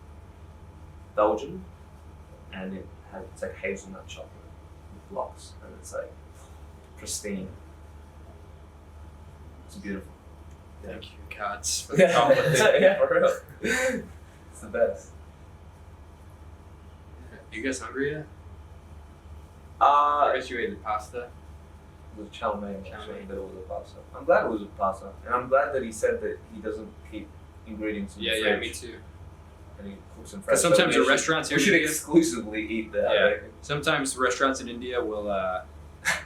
Belgium, and it's like hazelnut chocolate with blocks, and it's like pristine. It's beautiful. Thank you, gods, for the chocolate. Yeah, for real. It's the best. You guys hungry yet? Uh, I guess you ate the pasta. was Chaplin actually Chaplin. that it was a pasta. I'm glad it was a pasta, and I'm glad that he said that he doesn't keep ingredients in the Yeah, fridge. yeah, me too. And he cooks them fresh. Because sometimes So the restaurants we in should India, exclusively eat that. Yeah. I reckon. sometimes restaurants in India will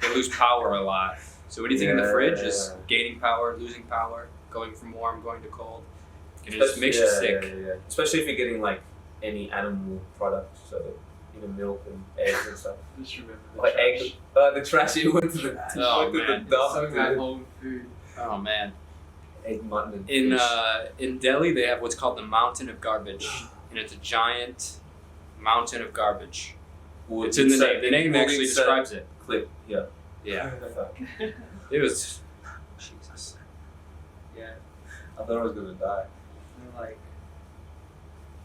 they lose power a lot. So anything in the fridge is gaining power, losing power, going from warm, going to cold. And it just makes you sick. Yeah. Especially if you're getting like any animal product, so even milk and eggs and stuff. Just remember the Like trash. egg, the trash. You went to the Oh, went to man. the dump. So that dude. whole food. Oh man. Egg, mutton, and In fish. in Delhi, they have what's called the Mountain of Garbage, and it's a giant mountain of garbage. Well, It's in the name. The name we'll actually insert describes it. clip. Yeah. Yeah, Fuck. it was. Jesus. Yeah. I thought I was gonna die. And like,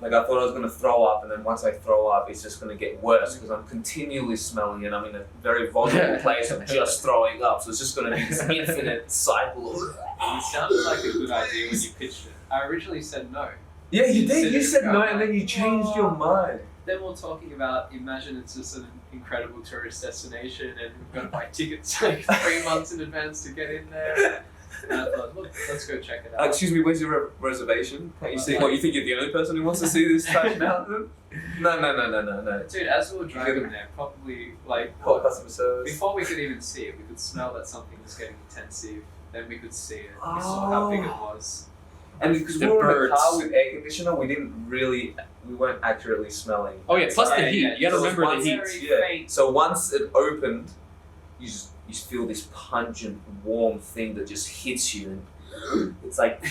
Like I thought I was gonna throw up, and then once I throw up, it's just gonna get worse because I'm continually smelling it. I'm in a very vulnerable place of just throwing up, so it's just gonna be this infinite cycle. it sounded like a good idea when you pitched it. I originally said no. Yeah, you You did. You said said no, and then you changed your mind. Then we're talking about, imagine it's just an incredible tourist destination and we've got to buy tickets like 3 months in advance to get in there. And I thought, look, let's go check it out. Excuse me, where's your reservation? Can't you see? What, you think you're the only person who wants to see this trash mountain? No. Dude, as we were driving there, probably like Call customer service. before we could even see it, we could smell that something was getting intensive. Then we could see it. We saw how big it was. And because The we were in a birds. car with air conditioner, we weren't accurately smelling. Oh yeah, plus the Yeah, heat. yeah, You gotta so remember the once- heat. Very Yeah. faint. So once it opened, you feel this pungent, warm thing that just hits you, and it's like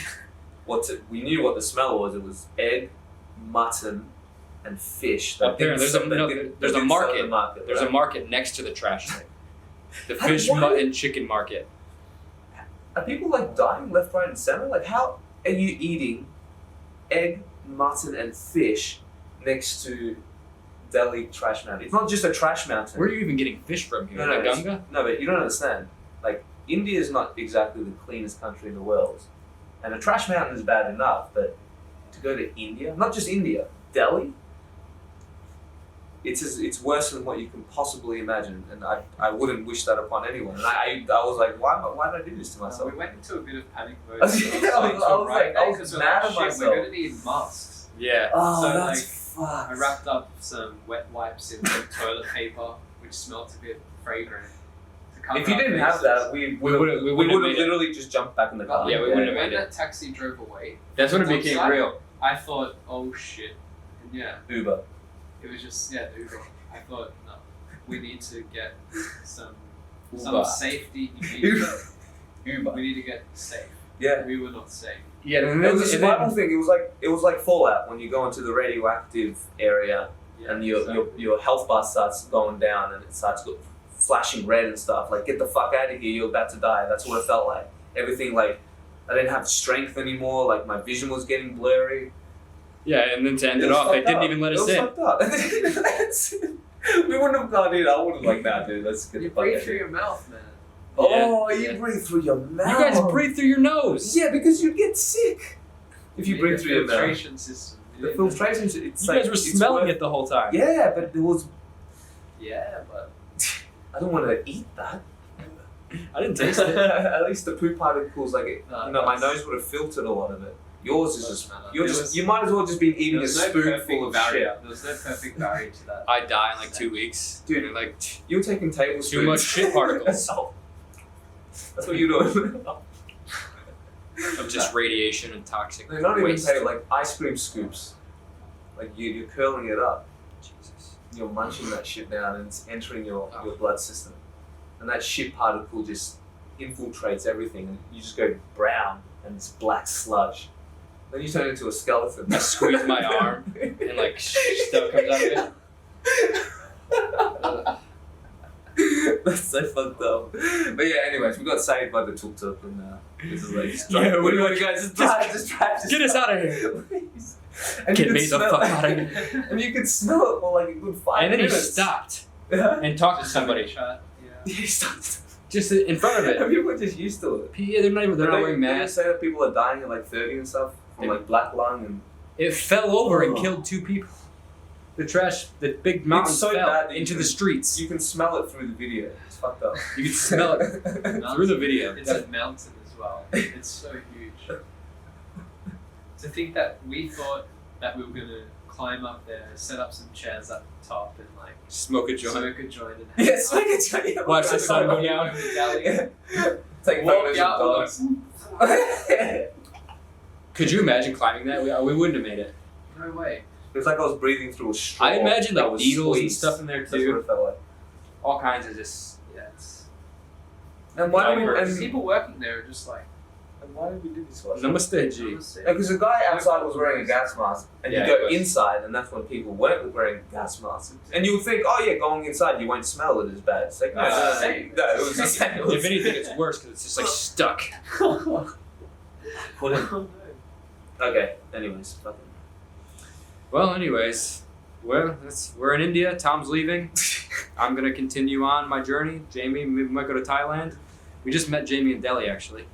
we knew what the smell was. It was egg, mutton, and fish. Up there, there's a market. There's a right? market next to the trash thing. The How- fish, why- mutton, chicken market. Are people like dying left, right, and center? Like, how are you eating egg, mutton, and fish next to Delhi trash mountain? It's not just a trash mountain. Where are you even getting fish from here? No, The it's- Ganga? No, but you don't understand. Like, India is not exactly the cleanest country in the world. And a trash mountain is bad enough, but to go to India, not just India, Delhi, it's worse than what you can possibly imagine. And I wouldn't wish that upon anyone. And I was like, why did I do this to myself? We went into a bit of panic mode. I was mad at Shit, myself. we're going to need masks. Yeah. Oh, So, that's like, fucked. I wrapped up some wet wipes in like toilet paper, which smelled a bit fragrant. to cover If you our didn't have faces. that, we would would've have made it. literally just jumped back in the But car. Yeah, we when wouldn't have made that taxi drove away, That's when it One became side. real. I thought, oh shit. And yeah, Uber. it was just, the Uber. I thought, no, we need to get some Uber. safety. Uber. We need to get safe. Yeah. We were not safe. Yeah, It was a survival thing. It was like Fallout when you go into the radioactive area Yeah, and exactly. your health bar starts going down and it starts flashing red and stuff. Like, get the fuck out of here! You're about to die. That's what it felt like. Everything, like, I didn't have strength anymore. Like, my vision was getting blurry. Yeah, and then to end It it was off, they fucked didn't up. even let It us was in. fucked up. They didn't even let us in. We wouldn't have gone in. I would have like, nah, dude. Let's get You the fuck out breathe of through here. your mouth, man. Oh, Yeah. you breathe through your mouth. You guys breathe through your nose. Yeah, because you get sick if you need breathe the through your mouth. filtration system. The filtration, it's You like guys were it's smelling worth- it the whole time. Yeah, but it was. Yeah, but I don't want to eat that. I didn't taste it. At least the poop particles, like it, No, you know, my that's- nose would have filtered a lot of it. Yours is Doesn't just. matter. You're There just. was- You might as well just been eating a there's no spoonful perfect of barrier. shit. There was no perfect barrier to that. I die in like 2 weeks. Dude, And, like, You're taking tablespoons. Too much shit particles. That's what you're doing. of just radiation and toxic They're not even waste. like ice cream scoops. Like you're curling it up. Jesus. You're munching that shit down and it's entering your blood system. And that shit particle just infiltrates everything and you just go brown and it's black sludge. Then you turn into a skeleton. I squeeze my arm and like stuff comes out of it. That's so fucked up. But yeah, anyways, we got saved by the tuk-tuk and this is like just Yeah, what do you we- want guys just drive. Get us out of here. Please. And Get you me could the smell fuck it. out of here. And you could smell it for like a good 5 And then he minutes. stopped Yeah. and talked to somebody Chat. Yeah. He stopped. just in front of it. People are just used to it. Yeah, they're not wearing They masks. say that people are dying at like 30 and stuff from like black lung and It fell over and Oh. killed 2 people. the big mountains so fell bad that into you the can- streets. You can smell it through the video. It's fucked up. You can smell it through the video. It's a mountain as well. It's so huge. To think that we thought that we were gonna climb up there, set up some chairs at the top, and like Smoke a joint. smoke a joint and Yes, I can tell you. Watch the sun go down. Take Walk photos out of dogs. Could you imagine climbing that? We wouldn't have made it. No way. It's like I was breathing through a straw. I imagine that like was needles and squeezed. stuff in there That's what too. it felt like. All kinds of just. Yeah, it's. And why do we? Diapers. And People working there are just like. why did we do this? One? Namaste, G. Because the guy outside was wearing a gas mask, and Yeah, you he go was. inside, and that's when people weren't wearing gas masks. And you would think, oh yeah, going inside, you won't smell it as bad. It's like, no, No, no, it's the same. no, it was the same. It was- If anything, it's worse because it's just like stuck. Put it- Okay. Anyways, fucking. Well, anyways, we're in India. Tom's leaving. I'm gonna continue on my journey. Jamie, maybe we might go to Thailand. We just met Jamie in Delhi, actually.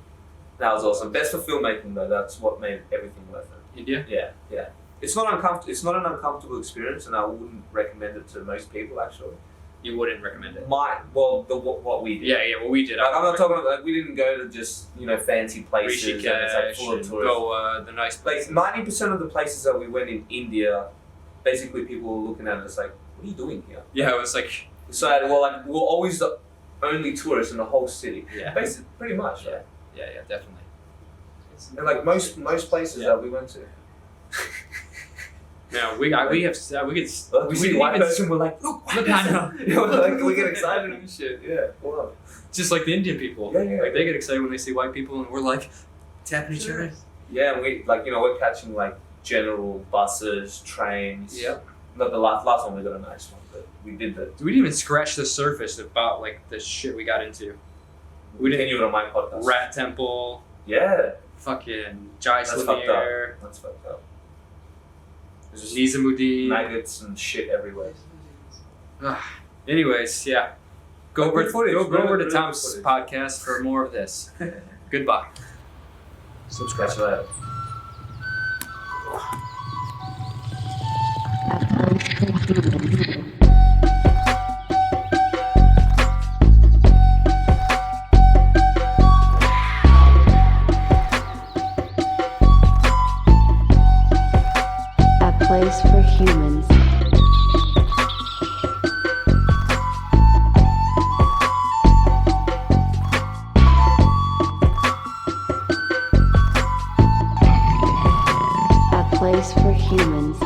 That was awesome. Best for filmmaking though. That's what made everything worth it. India. Yeah. It's not uncomfortable. It's not an uncomfortable experience, and I wouldn't recommend it to most people. Actually, You wouldn't recommend it. What we did. Yeah, what we did. Like, I'm not talking about. Like, we didn't go to just fancy places. And it's like Rishikesh, full of and tourists. Goa, the nice Like places. 90% of the places that we went in India, basically people were looking at us like, "What are you doing here?" Yeah, it was like. So we're always the only tourists in the whole city. Yeah. Basically, pretty much. Yeah. Yeah, definitely. And like most places Yeah. that we went to. No, we could. We see didn't one even- person, we're like, look, Look, I know. we get excited and shit. Yeah, wow. Just like the Indian people. Yeah. Like they get excited when they see white people, and we're like tapping each other. Yeah, and we we're catching like general buses, trains. Yep. Not the last time we got a nice one, but we did the. We didn't even scratch the surface about like the shit we got into. We didn't. continue it on my podcast. Rat Temple, Yeah, fucking Jai that's fucked up. Sliver, That's fucked up. There's just Nizamudi. maggots and shit everywhere. Anyways, yeah. Go But over, good footage, go really- over to really good Tom's footage. podcast for more of this. Goodbye. Subscribe. Catch you later. A place for humans. A place for humans.